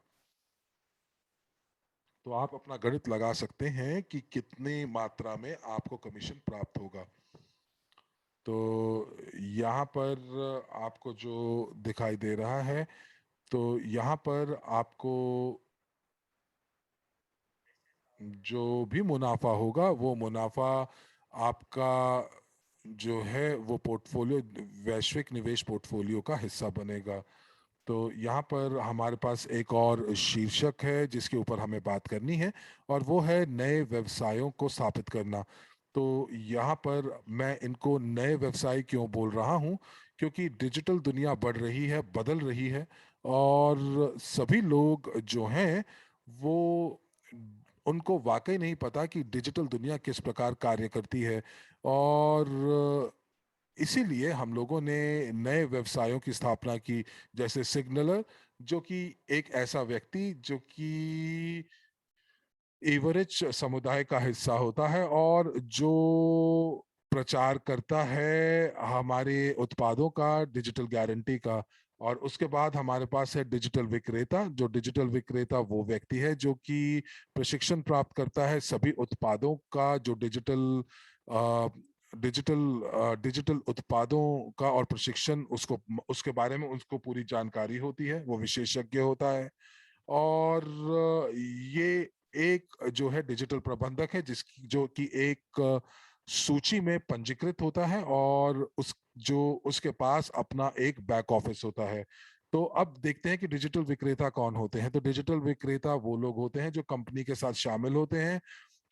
तो आप अपना गणित लगा सकते हैं कि कितनी मात्रा में आपको कमीशन प्राप्त होगा। तो यहाँ पर आपको जो दिखाई दे रहा है, तो यहाँ पर आपको जो भी मुनाफा होगा वो मुनाफा आपका जो है वो पोर्टफोलियो, वैश्विक निवेश पोर्टफोलियो का हिस्सा बनेगा। तो यहाँ पर हमारे पास एक और शीर्षक है जिसके ऊपर हमें बात करनी है, और वो है नए व्यवसायों को स्थापित करना। तो यहाँ पर मैं इनको नए व्यवसाय क्यों बोल रहा हूँ, क्योंकि डिजिटल दुनिया बढ़ रही है, बदल रही है, और सभी लोग जो हैं वो, उनको वाकई नहीं पता कि डिजिटल दुनिया किस प्रकार कार्य करती है। और इसीलिए हम लोगों ने नए व्यवसायों की स्थापना की, जैसे सिग्नलर, जो कि एक ऐसा व्यक्ति जो कि एवरेज समुदाय का हिस्सा होता है और जो प्रचार करता है हमारे उत्पादों का, डिजिटल गारंटी का। और उसके बाद हमारे पास है डिजिटल विक्रेता। जो डिजिटल विक्रेता वो व्यक्ति है जो कि प्रशिक्षण प्राप्त करता है सभी उत्पादों का, जो डिजिटल उत्पादों का और प्रशिक्षण, उसको उसके बारे में उसको पूरी जानकारी होती है, वो विशेषज्ञ होता है। और ये एक जो है डिजिटल प्रबंधक है जिसकी जो कि एक सूची में पंजीकृत होता है, और उसके पास अपना एक बैक ऑफिस होता है। तो अब देखते हैं कि डिजिटल विक्रेता कौन होते हैं। तो डिजिटल विक्रेता वो लोग होते हैं जो कंपनी के साथ शामिल होते हैं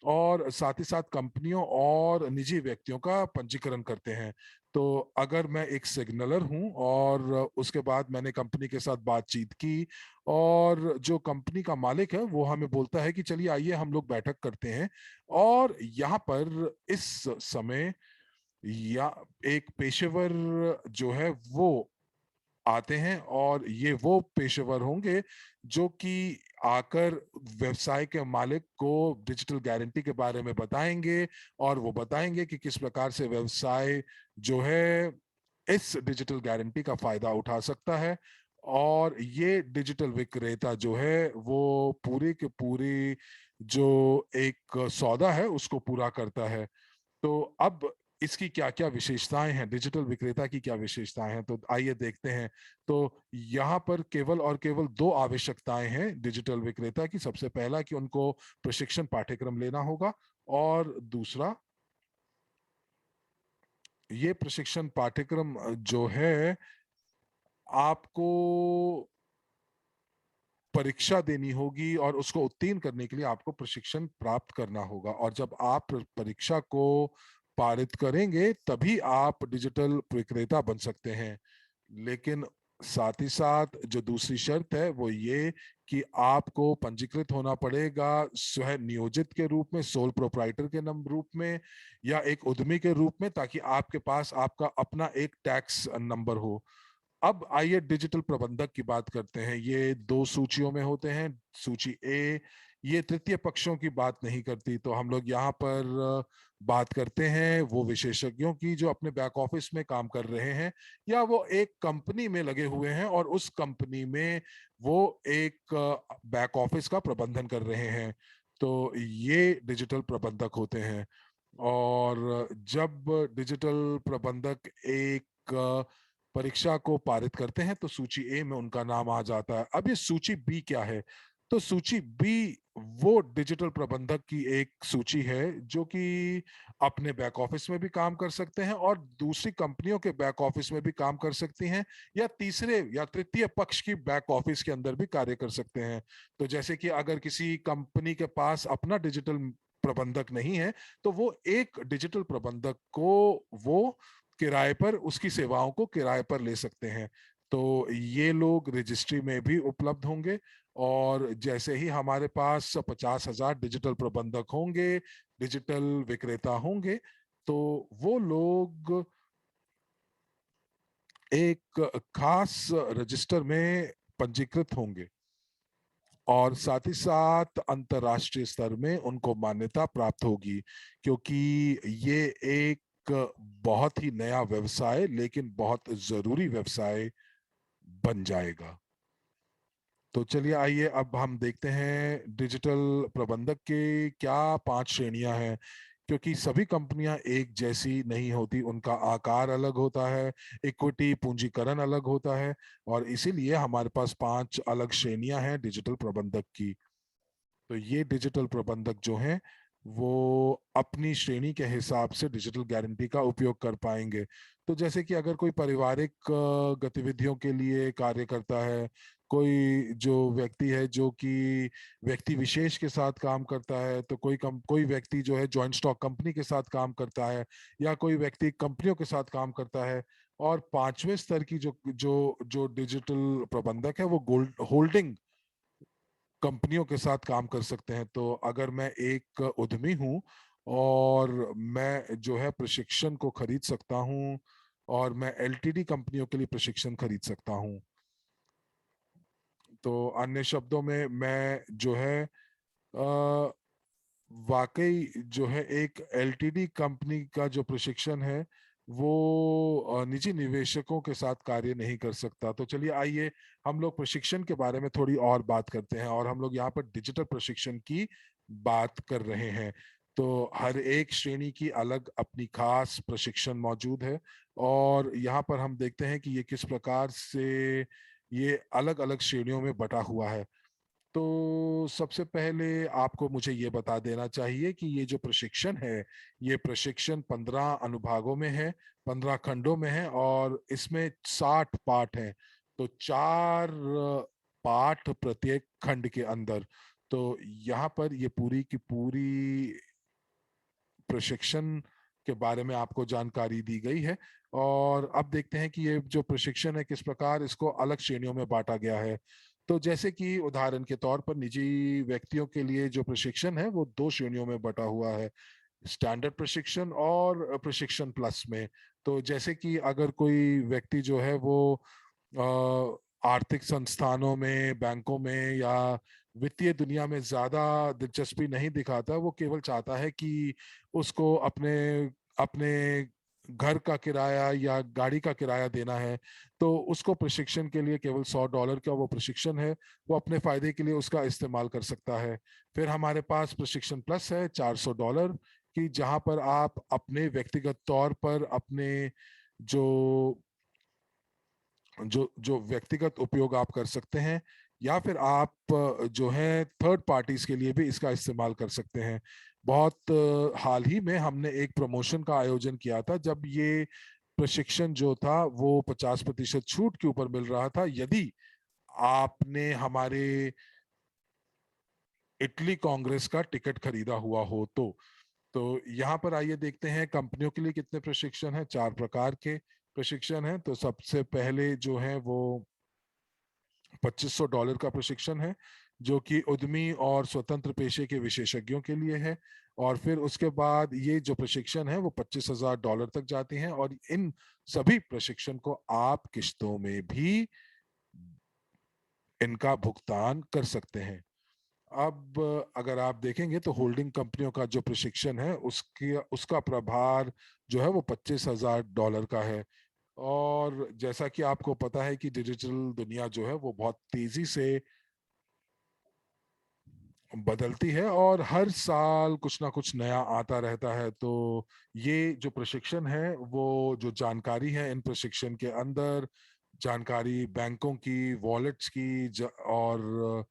और साथ ही साथ कंपनियों और निजी व्यक्तियों का पंजीकरण करते हैं। तो अगर मैं एक सिग्नलर हूं और उसके बाद मैंने कंपनी के साथ बातचीत की, और जो कंपनी का मालिक है वो हमें बोलता है कि चलिए आइए हम लोग बैठक करते हैं, और यहाँ पर इस समय या एक पेशेवर जो है वो आते हैं, और ये वो पेशेवर होंगे जो कि आकर व्यवसाय के मालिक को डिजिटल गारंटी के बारे में बताएंगे, और वो बताएंगे कि किस प्रकार से व्यवसाय जो है इस डिजिटल गारंटी का फायदा उठा सकता है। और ये डिजिटल विक्रेता जो है वो पूरी की पूरी जो एक सौदा है उसको पूरा करता है। तो अब इसकी क्या क्या विशेषताएं हैं, डिजिटल विक्रेता की क्या विशेषताएं हैं, तो आइए देखते हैं। तो यहाँ पर केवल और केवल दो आवश्यकताएं हैं डिजिटल विक्रेता की। सबसे पहला कि उनको प्रशिक्षण पाठ्यक्रम लेना होगा, और दूसरा, ये प्रशिक्षण पाठ्यक्रम जो है आपको परीक्षा देनी होगी, और उसको उत्तीर्ण करने के लिए आपको प्रशिक्षण प्राप्त करना होगा। और जब आप परीक्षा को पारित करेंगे तभी आप डिजिटल विक्रेता बन सकते हैं। लेकिन साथ ही साथ जो दूसरी शर्त है वो ये कि आपको पंजीकृत होना पड़ेगा स्वयं नियोजित के रूप में, सोल प्रोप्राइटर के नाम रूप में, या एक उद्यमी के रूप में, ताकि आपके पास आपका अपना एक टैक्स नंबर हो। अब आइए डिजिटल प्रबंधक की बात करते हैं। ये दो सूचियों में होते हैं। सूची ए ये तृतीय पक्षों की बात नहीं करती। तो हम लोग यहाँ पर बात करते हैं वो विशेषज्ञों की जो अपने बैक ऑफिस में काम कर रहे हैं, या वो एक कंपनी में लगे हुए हैं और उस कंपनी में वो एक बैक ऑफिस का प्रबंधन कर रहे हैं। तो ये डिजिटल प्रबंधक होते हैं। और जब डिजिटल प्रबंधक एक परीक्षा को पारित करते हैं तो सूची ए में उनका नाम आ जाता है। अब ये सूची बी क्या है? तो सूची बी वो डिजिटल प्रबंधक की एक सूची है जो कि अपने बैक ऑफिस में भी काम कर सकते हैं और दूसरी कंपनियों के बैक ऑफिस में भी काम कर सकती हैं, या तीसरे या तृतीय पक्ष की बैक ऑफिस के अंदर भी कार्य कर सकते हैं। तो जैसे कि अगर किसी कंपनी के पास अपना डिजिटल प्रबंधक नहीं है तो वो एक डिजिटल प्रबंधक को वो किराए पर उसकी सेवाओं को किराए पर ले सकते हैं। तो ये लोग रजिस्ट्री में भी उपलब्ध होंगे। और जैसे ही हमारे पास 50,000 डिजिटल प्रबंधक होंगे, डिजिटल विक्रेता होंगे, तो वो लोग एक खास रजिस्टर में पंजीकृत होंगे और साथ ही साथ अंतरराष्ट्रीय स्तर में उनको मान्यता प्राप्त होगी, क्योंकि ये एक बहुत ही नया व्यवसाय लेकिन बहुत जरूरी व्यवसाय बन जाएगा। तो चलिए आइए अब हम देखते हैं डिजिटल प्रबंधक के क्या 5 श्रेणियां हैं, क्योंकि सभी कंपनियां एक जैसी नहीं होती, उनका आकार अलग होता है, इक्विटी पूंजीकरण अलग होता है, और इसीलिए हमारे पास 5 अलग श्रेणियां हैं डिजिटल प्रबंधक की। तो ये डिजिटल प्रबंधक जो हैं वो अपनी श्रेणी के हिसाब से डिजिटल गारंटी का उपयोग कर पाएंगे। तो जैसे कि अगर कोई पारिवारिक गतिविधियों के लिए कार्य करता है, कोई जो व्यक्ति है जो कि व्यक्ति विशेष के साथ काम करता है, तो कोई व्यक्ति जो है जॉइंट स्टॉक कंपनी के साथ काम करता है, या कोई व्यक्ति कंपनियों के साथ काम करता है। और 5वें स्तर की जो जो जो डिजिटल प्रबंधक है वो गोल्ड होल्डिंग कंपनियों के साथ काम कर सकते हैं। तो अगर मैं एक उद्यमी हूं और मैं जो है प्रशिक्षण को खरीद सकता हूं, और मैं एलटीडी कंपनियों के लिए प्रशिक्षण खरीद सकता हूं। तो अन्य शब्दों में मैं जो है अ, वाकई जो है एक एलटीडी कंपनी का जो प्रशिक्षण है वो निजी निवेशकों के साथ कार्य नहीं कर सकता। तो चलिए आइए हम लोग प्रशिक्षण के बारे में थोड़ी और बात करते हैं, और हम लोग यहाँ पर डिजिटल प्रशिक्षण की बात कर रहे हैं। तो हर एक श्रेणी की अलग अपनी खास प्रशिक्षण मौजूद है, और यहाँ पर हम देखते हैं कि ये किस प्रकार से ये अलग अलग श्रेणियों में बटा हुआ है। तो सबसे पहले आपको मुझे ये बता देना चाहिए कि ये जो प्रशिक्षण है, ये प्रशिक्षण 15 अनुभागों में है, 15 खंडों में है, और इसमें 60 पाठ हैं। तो 4 पाठ प्रत्येक खंड के अंदर। तो यहाँ पर ये पूरी की पूरी प्रशिक्षण के बारे में आपको जानकारी दी गई है। और अब देखते हैं कि ये जो प्रशिक्षण है किस प्रकार इसको अलग श्रेणियों में बांटा गया है। तो जैसे कि उदाहरण के तौर पर निजी व्यक्तियों के लिए जो प्रशिक्षण है वो 2 श्रेणियों में बटा हुआ है, स्टैंडर्ड प्रशिक्षण और प्रशिक्षण प्लस में। तो जैसे कि अगर कोई व्यक्ति जो है वो आर्थिक संस्थानों में, बैंकों में या वित्तीय दुनिया में ज्यादा दिलचस्पी नहीं दिखाता, वो केवल चाहता है कि उसको अपने अपने घर का किराया या गाड़ी का किराया देना है, तो उसको प्रशिक्षण के लिए केवल $100 का वो प्रशिक्षण है, वो अपने फायदे के लिए उसका इस्तेमाल कर सकता है। फिर हमारे पास प्रशिक्षण प्लस है $400 की, जहां पर आप अपने व्यक्तिगत तौर पर अपने जो जो जो व्यक्तिगत उपयोग आप कर सकते हैं, या फिर आप जो है थर्ड पार्टीज के लिए भी इसका इस्तेमाल कर सकते हैं। बहुत हाल ही में हमने एक प्रमोशन का आयोजन किया था जब ये प्रशिक्षण जो था वो 50% छूट के ऊपर मिल रहा था, यदि आपने हमारे इटली कांग्रेस का टिकट खरीदा हुआ हो तो यहाँ पर आइए देखते हैं कंपनियों के लिए कितने प्रशिक्षण हैं। 4 प्रकार के प्रशिक्षण हैं। तो सबसे पहले जो है वो $2500 का प्रशिक्षण है, जो कि उद्यमी और स्वतंत्र पेशे के विशेषज्ञों के लिए है। और फिर उसके बाद ये जो प्रशिक्षण है वो $25,000 तक जाती हैं, और इन सभी प्रशिक्षण को आप किश्तों में भी इनका भुगतान कर सकते हैं। अब अगर आप देखेंगे तो होल्डिंग कंपनियों का जो प्रशिक्षण है उसकी उसका प्रभार जो है वो $25,000 का है। और जैसा कि आपको पता है कि डिजिटल दुनिया जो है वो बहुत तेजी से बदलती है और हर साल कुछ ना कुछ नया आता रहता है। तो ये जो प्रशिक्षण है, वो जो जानकारी है इन प्रशिक्षण के अंदर, जानकारी बैंकों की, वॉलेट्स की, और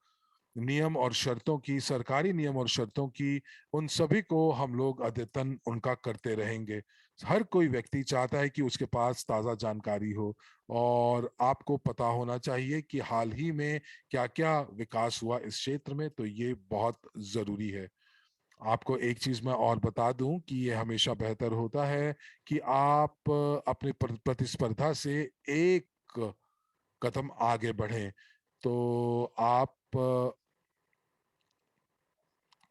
नियम और शर्तों की, सरकारी नियम और शर्तों की, उन सभी को हम लोग अद्यतन उनका करते रहेंगे। हर कोई व्यक्ति चाहता है कि उसके पास ताज़ा जानकारी हो, और आपको पता होना चाहिए कि हाल ही में क्या क्या विकास हुआ इस क्षेत्र में। तो ये बहुत जरूरी है। आपको एक चीज मैं और बता दूं कि ये हमेशा बेहतर होता है कि आप अपने प्रतिस्पर्धा से एक कदम आगे बढ़ें। तो आप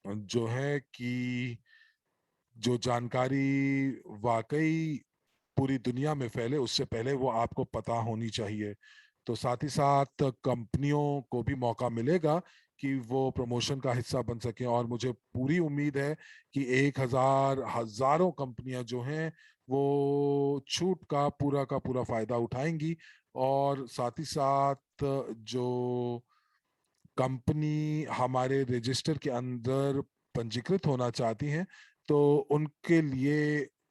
जो है कि जो जानकारी वाकई पूरी दुनिया में फैले, उससे पहले वो आपको पता होनी चाहिए। तो साथ ही साथ कंपनियों को भी मौका मिलेगा कि वो प्रमोशन का हिस्सा बन सके, और मुझे पूरी उम्मीद है कि 1,000 हजारों कंपनियां जो हैं वो छूट का पूरा फायदा उठाएंगी। और साथ ही साथ जो कंपनी हमारे रजिस्टर के अंदर पंजीकृत होना चाहती हैं, तो उनके लिए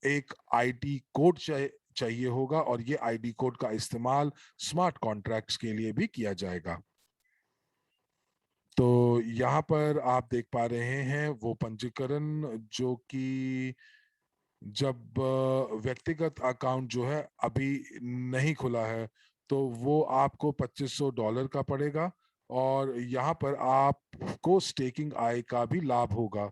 एक आईडी कोड चाहिए होगा, और ये आईडी कोड का इस्तेमाल स्मार्ट कॉन्ट्रैक्ट्स के लिए भी किया जाएगा। तो यहाँ पर आप देख पा रहे हैं वो पंजीकरण, जो कि जब व्यक्तिगत अकाउंट जो है अभी नहीं खुला है, तो वो आपको $2,500 का पड़ेगा, और यहाँ पर आपको स्टेकिंग आय का भी लाभ होगा।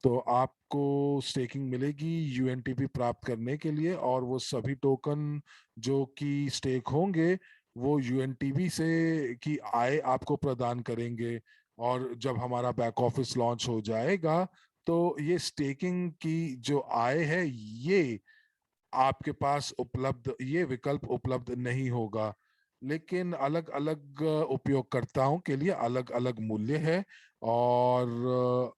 तो आपको स्टेकिंग मिलेगी यूएनटीपी प्राप्त करने के लिए, और वो सभी टोकन जो कि स्टेक होंगे वो यूएनटीपी से की आय आपको प्रदान करेंगे। और जब हमारा बैक ऑफिस लॉन्च हो जाएगा, तो ये स्टेकिंग की जो आय है, ये आपके पास उपलब्ध, ये विकल्प उपलब्ध नहीं होगा। लेकिन अलग अलग उपयोगकर्ताओं के लिए अलग अलग मूल्य है। और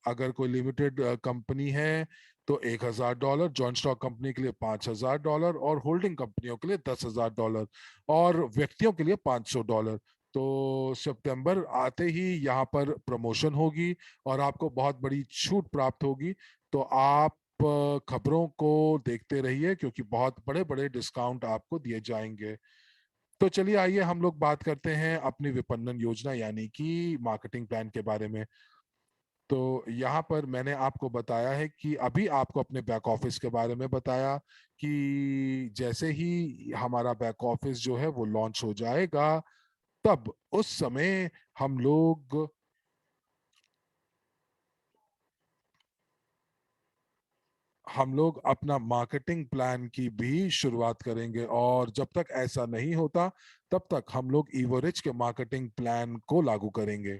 अगर कोई लिमिटेड कंपनी है तो $1,000, जॉइंट स्टॉक कंपनी के लिए $5,000, और होल्डिंग कंपनियों के लिए $10,000, और व्यक्तियों के लिए $500। तो सितंबर आते ही यहाँ पर प्रमोशन होगी और आपको बहुत बड़ी छूट प्राप्त होगी। तो आप खबरों को देखते रहिए, क्योंकि बहुत बड़े बड़े डिस्काउंट आपको दिए जाएंगे। तो चलिए, आइए हम लोग बात करते हैं अपनी विपणन योजना यानी कि मार्केटिंग प्लान के बारे में। तो यहाँ पर मैंने आपको बताया है कि अभी आपको अपने बैक ऑफिस के बारे में बताया कि जैसे ही हमारा बैक ऑफिस जो है वो लॉन्च हो जाएगा, तब उस समय हम लोग अपना मार्केटिंग प्लान की भी शुरुआत करेंगे। और जब तक ऐसा नहीं होता, तब तक हम लोग इवोरिच के मार्केटिंग प्लान को लागू करेंगे।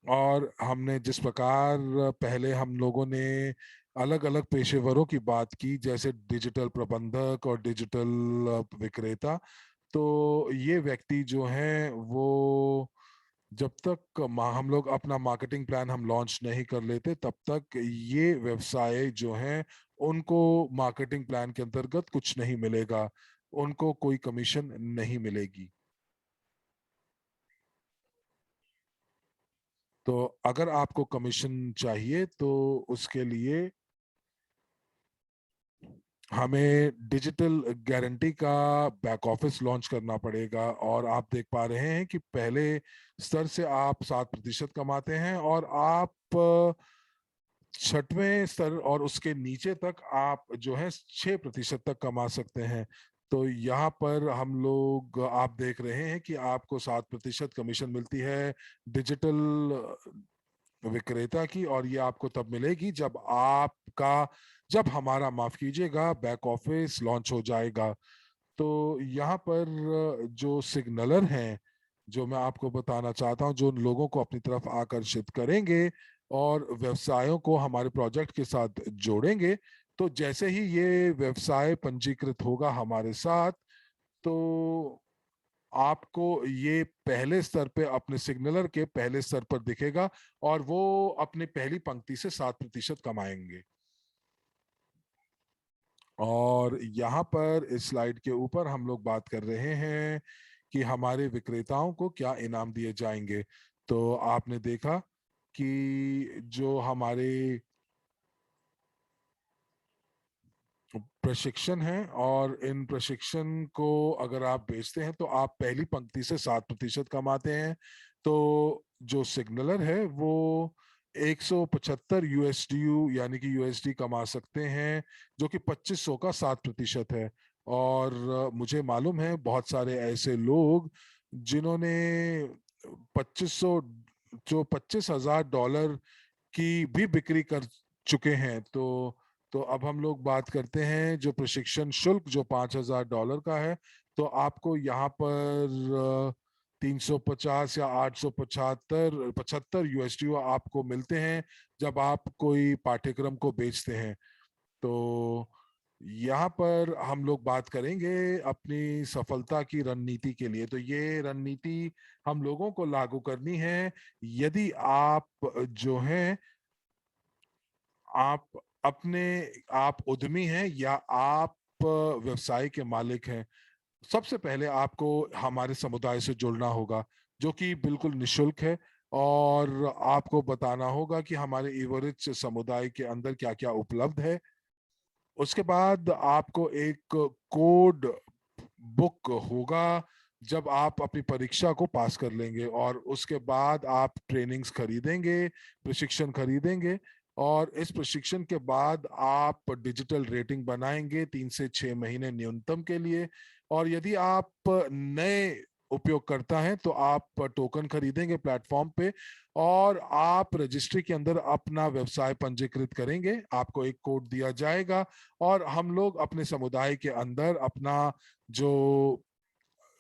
और हमने जिस प्रकार पहले हम लोगों ने अलग अलग पेशेवरों की बात की, जैसे डिजिटल प्रबंधक और डिजिटल विक्रेता, तो ये व्यक्ति जो हैं वो, जब तक हम लोग अपना मार्केटिंग प्लान हम लॉन्च नहीं कर लेते, तब तक ये व्यवसाय जो हैं उनको मार्केटिंग प्लान के अंतर्गत कुछ नहीं मिलेगा, उनको कोई कमीशन नहीं मिलेगी। तो अगर आपको कमीशन चाहिए, तो उसके लिए हमें डिजिटल गारंटी का बैक ऑफिस लॉन्च करना पड़ेगा। और आप देख पा रहे हैं कि पहले स्तर से आप 7% कमाते हैं, और आप छठवें स्तर और उसके नीचे तक आप जो है 6% तक कमा सकते हैं। तो यहाँ पर हम लोग, आप देख रहे हैं कि आपको 7% कमीशन मिलती है डिजिटल विक्रेता की, और ये आपको तब मिलेगी जब हमारा, माफ कीजिएगा, बैक ऑफिस लॉन्च हो जाएगा। तो यहाँ पर जो सिग्नलर हैं, जो मैं आपको बताना चाहता हूँ, जो लोगों को अपनी तरफ आकर्षित करेंगे और व्यवसायों को हमारे प्रोजेक्ट के साथ जोड़ेंगे, तो जैसे ही ये व्यवसाय पंजीकृत होगा हमारे साथ, तो आपको ये पहले स्तर पे, अपने सिग्नलर के पहले स्तर पर दिखेगा, और वो अपनी पहली पंक्ति से 7% कमाएंगे। और यहाँ पर इस स्लाइड के ऊपर हम लोग बात कर रहे हैं कि हमारे विक्रेताओं को क्या इनाम दिए जाएंगे। तो आपने देखा कि जो हमारे प्रशिक्षण है, और इन प्रशिक्षण को अगर आप बेचते हैं तो आप पहली पंक्ति से 7% कमाते हैं। तो जो सिग्नलर है वो 175 यूएसडीयू यानी कि यूएसडी कमा सकते हैं, जो कि 2500 का 7% है। और मुझे मालूम है बहुत सारे ऐसे लोग जिन्होंने 2500 जो $25,000 की भी बिक्री कर चुके हैं। तो अब हम लोग बात करते हैं जो प्रशिक्षण शुल्क जो $5,000 का है। तो आपको यहाँ पर 350 या 875 यूएसडी आपको मिलते हैं जब आप कोई पाठ्यक्रम को बेचते हैं। तो यहाँ पर हम लोग बात करेंगे अपनी सफलता की रणनीति के लिए। तो ये रणनीति हम लोगों को लागू करनी है यदि आप जो हैं आप अपने आप उद्यमी हैं या आप व्यवसाय के मालिक हैं। सबसे पहले आपको हमारे समुदाय से जुड़ना होगा, जो कि बिल्कुल निशुल्क है। और आपको बताना होगा कि हमारे ईवरिच समुदाय के अंदर क्या क्या उपलब्ध है। उसके बाद आपको एक कोड बुक होगा जब आप अपनी परीक्षा को पास कर लेंगे, और उसके बाद आप ट्रेनिंग्स खरीदेंगे, प्रशिक्षण खरीदेंगे। और इस प्रशिक्षण के बाद आप डिजिटल रेटिंग बनाएंगे 3 से 6 महीने न्यूनतम के लिए। और यदि आप नए उपयोगकर्ता हैं तो आप टोकन खरीदेंगे प्लेटफॉर्म पे, और आप रजिस्ट्री के अंदर अपना व्यवसाय पंजीकृत करेंगे। आपको एक कोड दिया जाएगा और हम लोग अपने समुदाय के अंदर अपना जो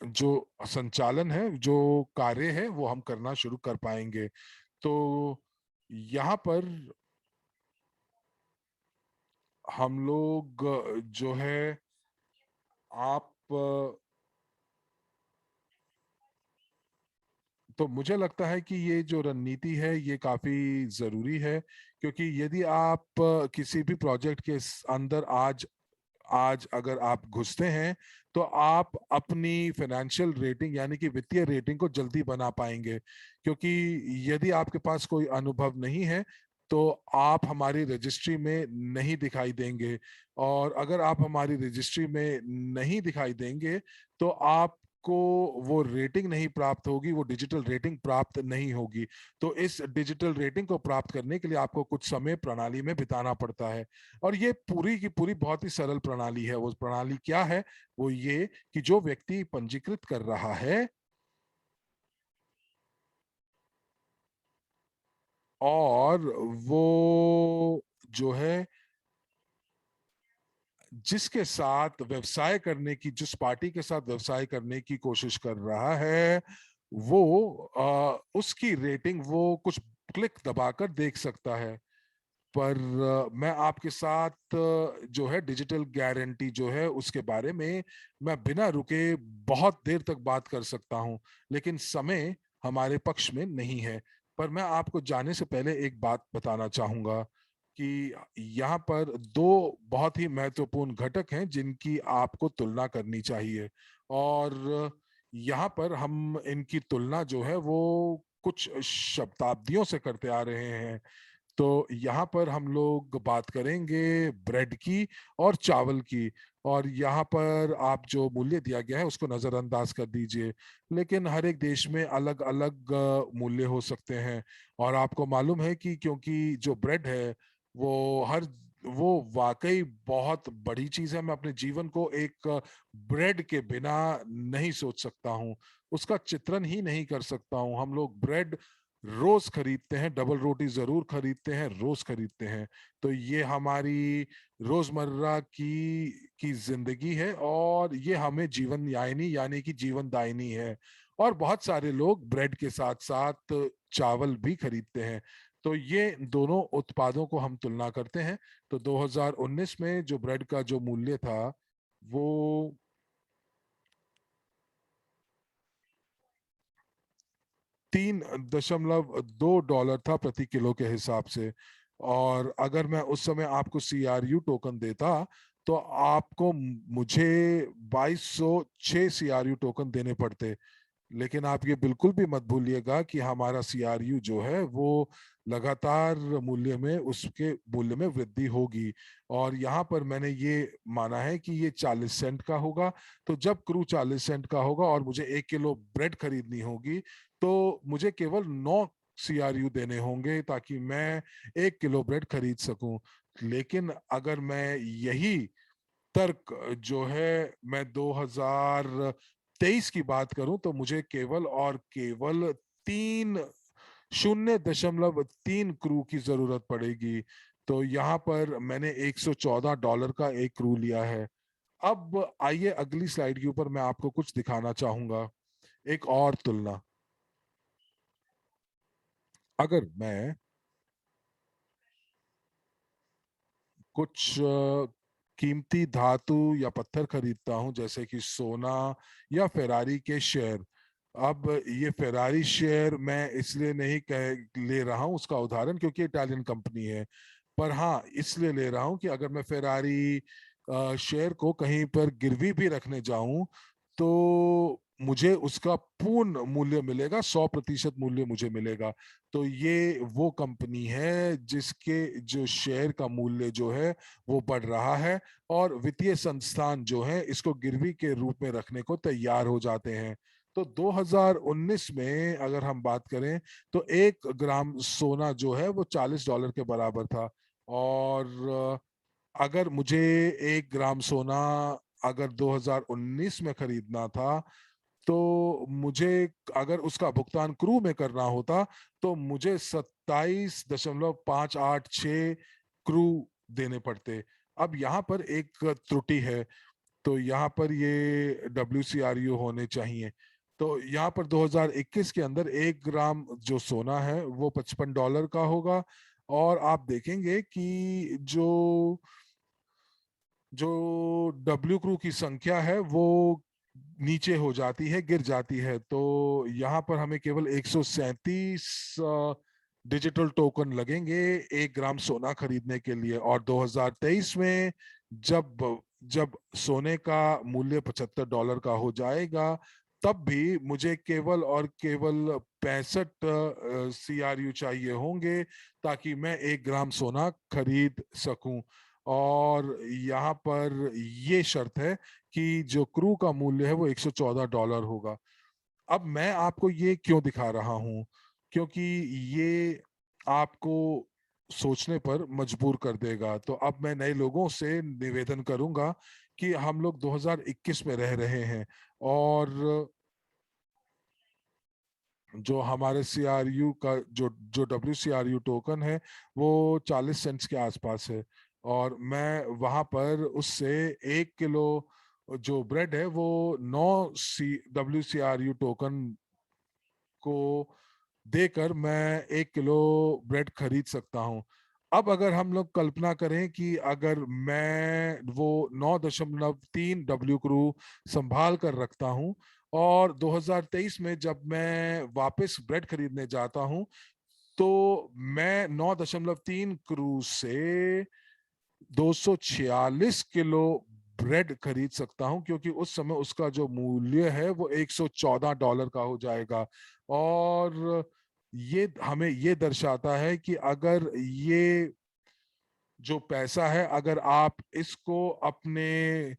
जो संचालन है, जो कार्य है, वो हम करना शुरू कर पाएंगे। तो यहाँ पर हम लोग जो है आप तो मुझे लगता है कि ये जो रणनीति है ये काफी जरूरी है, क्योंकि यदि आप किसी भी प्रोजेक्ट के अंदर आज आज अगर आप घुसते हैं तो आप अपनी फाइनेंशियल रेटिंग यानी कि वित्तीय रेटिंग को जल्दी बना पाएंगे। क्योंकि यदि आपके पास कोई अनुभव नहीं है तो आप हमारी रजिस्ट्री में नहीं दिखाई देंगे। और अगर आप हमारी रजिस्ट्री में नहीं दिखाई देंगे तो आप को वो रेटिंग नहीं प्राप्त होगी, वो डिजिटल रेटिंग प्राप्त नहीं होगी। तो इस डिजिटल रेटिंग को प्राप्त करने के लिए आपको कुछ समय प्रणाली में बिताना पड़ता है। और ये पूरी की पूरी बहुत ही सरल प्रणाली है। वो प्रणाली क्या है? वो ये कि जो व्यक्ति पंजीकृत कर रहा है और वो जो है जिसके साथ व्यवसाय करने की, जिस पार्टी के साथ व्यवसाय करने की कोशिश कर रहा है, वो उसकी रेटिंग वो कुछ क्लिक दबाकर देख सकता है। पर मैं आपके साथ जो है डिजिटल गारंटी जो है उसके बारे में मैं बिना रुके बहुत देर तक बात कर सकता हूं, लेकिन समय हमारे पक्ष में नहीं है। पर मैं आपको जाने से पहले एक बात बताना चाहूंगा कि यहाँ पर दो बहुत ही महत्वपूर्ण घटक हैं जिनकी आपको तुलना करनी चाहिए। और यहाँ पर हम इनकी तुलना जो है वो कुछ शताब्दियों से करते आ रहे हैं। तो यहाँ पर हम लोग बात करेंगे ब्रेड की और चावल की। और यहाँ पर आप जो मूल्य दिया गया है उसको नजरअंदाज कर दीजिए, लेकिन हर एक देश में अलग अलग मूल्य हो सकते हैं। और आपको मालूम है कि क्योंकि जो ब्रेड है वो हर वो वाकई बहुत बड़ी चीज है। मैं अपने जीवन को एक ब्रेड के बिना नहीं सोच सकता हूँ, उसका चित्रण ही नहीं कर सकता हूँ। हम लोग ब्रेड रोज खरीदते हैं, डबल रोटी जरूर खरीदते हैं, रोज खरीदते हैं। तो ये हमारी रोजमर्रा की जिंदगी है, और ये हमें जीवन यानी यानी कि जीवन दायिनी है। और बहुत सारे लोग ब्रेड के साथ साथ चावल भी खरीदते हैं। तो ये दोनों उत्पादों को हम तुलना करते हैं। तो 2019 में जो ब्रेड का जो मूल्य था वो 3.2 डॉलर था प्रति किलो के हिसाब से। और अगर मैं उस समय आपको CRU टोकन देता तो आपको मुझे 2206 CRU टोकन देने पड़ते। लेकिन आप ये बिल्कुल भी मत भूलिएगा कि हमारा CRU जो है वो लगातार मूल्य में, उसके मूल्य में वृद्धि होगी। और यहाँ पर मैंने ये माना है कि ये 40 सेंट का होगा। तो जब क्रू 40 सेंट का होगा और मुझे 1 किलो ब्रेड खरीदनी होगी, तो मुझे केवल 9 CRU देने होंगे ताकि मैं 1 किलो ब्रेड खरीद सकूं। लेकिन अगर मैं यही तर्क जो है मैं 2023 की बात करूं, तो मुझे केवल और केवल 0.3 क्रू की जरूरत पड़ेगी। तो यहाँ पर मैंने $114 का एक क्रू लिया है। अब आइए अगली स्लाइड के ऊपर मैं आपको कुछ दिखाना चाहूंगा, एक और तुलना। अगर मैं कुछ कीमती धातु या पत्थर खरीदता हूं, जैसे कि सोना या फेरारी के शेयर। अब ये फेरारी शेयर मैं इसलिए नहीं कह ले रहा हूं उसका उदाहरण क्योंकि इटालियन कंपनी है, पर हाँ इसलिए ले रहा हूं कि अगर मैं फेरारी शेयर को कहीं पर गिरवी भी रखने जाऊं, तो मुझे उसका पूर्ण मूल्य मिलेगा, 100% मूल्य मुझे मिलेगा। तो ये वो कंपनी है जिसके जो शेयर का मूल्य जो है वो बढ़ रहा है, और वित्तीय संस्थान जो है इसको गिरवी के रूप में रखने को तैयार हो जाते हैं। तो 2019 में अगर हम बात करें, तो 1 ग्राम सोना जो है वो $40 के बराबर था। और अगर मुझे 1 ग्राम सोना अगर 2019 में खरीदना था, तो मुझे अगर उसका भुगतान क्रू में करना होता, तो मुझे 27.586 क्रू देने पड़ते। अब यहाँ पर एक त्रुटि है, तो यहाँ पर ये WCRU होने चाहिए। तो यहाँ पर 2021 के अंदर 1 ग्राम जो सोना है वो $55 का होगा। और आप देखेंगे कि जो जो डब्ल्यू क्रू की संख्या है वो नीचे हो जाती है, गिर जाती है। तो यहाँ पर हमें केवल 137 डिजिटल टोकन लगेंगे 1 ग्राम सोना खरीदने के लिए। और 2023 में जब जब सोने का मूल्य $75 का हो जाएगा, तब भी मुझे केवल और केवल 65 CRU चाहिए होंगे ताकि मैं 1 ग्राम सोना खरीद सकूं। और यहाँ पर ये शर्त है कि जो क्रू का मूल्य है वो $114 होगा। अब मैं आपको ये क्यों दिखा रहा हूं, क्योंकि ये आपको सोचने पर मजबूर कर देगा। तो अब मैं नए लोगों से निवेदन करूंगा कि हम लोग 2021 में रह रहे हैं, और जो हमारे CRU का जो जो WCRU टोकन है वो 40 सेंट्स के आसपास है। और मैं वहां पर उससे 1 किलो जो ब्रेड है वो 9 WCRU टोकन को देकर मैं 1 किलो ब्रेड खरीद सकता हूं। अब अगर हम लोग कल्पना करें कि अगर मैं वो 9.3 डब्ल्यू क्रू संभाल कर रखता हूं, और 2023 में जब मैं वापस ब्रेड खरीदने जाता हूं, तो मैं 9.3 क्रू से 246 किलो ब्रेड खरीद सकता हूं, क्योंकि उस समय उसका जो मूल्य है वो $114 का हो जाएगा। और ये हमें ये दर्शाता है कि अगर ये जो पैसा है, अगर आप इसको अपने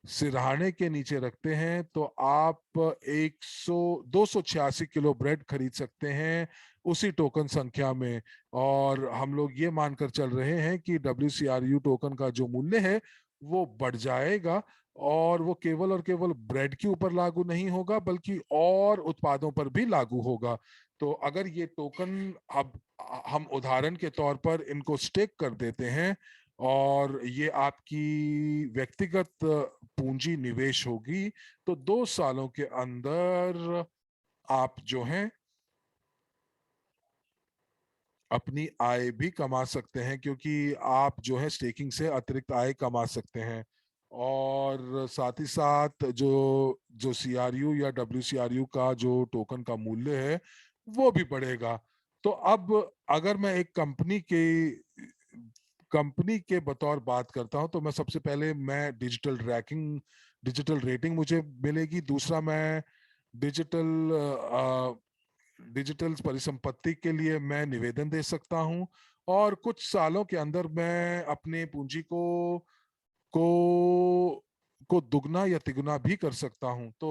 सिरहाने के नीचे रखते हैं, तो आप 286 किलो ब्रेड खरीद सकते हैं उसी टोकन संख्या में। और हम लोग ये मानकर चल रहे हैं कि WCRU टोकन का जो मूल्य है वो बढ़ जाएगा, और वो केवल और केवल ब्रेड के ऊपर लागू नहीं होगा बल्कि और उत्पादों पर भी लागू होगा। तो अगर ये टोकन अब हम उदाहरण के तौर पर इनको स्टेक कर देते हैं, और ये आपकी व्यक्तिगत पूंजी निवेश होगी, तो 2 सालों के अंदर आप जो हैं अपनी आय भी कमा सकते हैं, क्योंकि आप जो है स्टेकिंग से अतिरिक्त आय कमा सकते हैं। और साथ ही साथ जो जो CRU या WCRU का जो टोकन का मूल्य है वो भी बढ़ेगा। तो अब अगर मैं एक कंपनी के बतौर बात करता हूं तो मैं सबसे पहले मैं डिजिटल रेटिंग मुझे मिलेगी। दूसरा, मैं डिजिटल डिजिटल परिसंपत्ति के लिए मैं निवेदन दे सकता हूं, और कुछ सालों के अंदर मैं अपने पूंजी को को दुगना या तिगुना भी कर सकता हूं। तो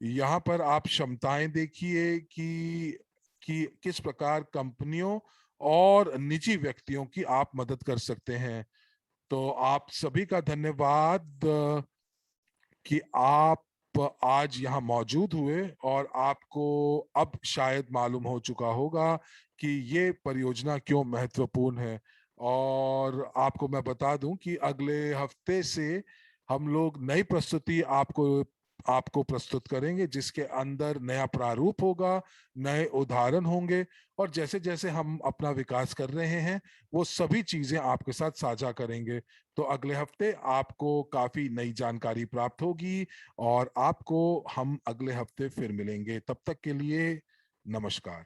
यहाँ पर आप क्षमताएं देखिए कि किस प्रकार कंपनियों और निजी व्यक्तियों की आप मदद कर सकते हैं। तो आप सभी का धन्यवाद कि आप आज यहाँ मौजूद हुए, और आपको अब शायद मालूम हो चुका होगा कि ये परियोजना क्यों महत्वपूर्ण है। और आपको मैं बता दूं कि अगले हफ्ते से हम लोग नई प्रस्तुति आपको आपको प्रस्तुत करेंगे, जिसके अंदर नया प्रारूप होगा, नए उदाहरण होंगे, और जैसे जैसे हम अपना विकास कर रहे हैं वो सभी चीजें आपके साथ साझा करेंगे। तो अगले हफ्ते आपको काफी नई जानकारी प्राप्त होगी, और आपको हम अगले हफ्ते फिर मिलेंगे। तब तक के लिए नमस्कार।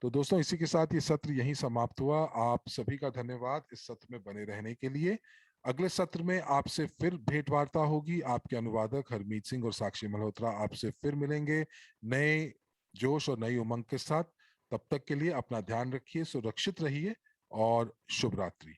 तो दोस्तों, इसी के साथ ये सत्र यहीं समाप्त हुआ। आप सभी का धन्यवाद इस सत्र में बने रहने के लिए। अगले सत्र में आपसे फिर भेंट वार्ता होगी। आपके अनुवादक हरमीत सिंह और साक्षी मल्होत्रा आपसे फिर मिलेंगे नए जोश और नई उमंग के साथ। तब तक के लिए अपना ध्यान रखिए, सुरक्षित रहिए, और शुभ रात्रि।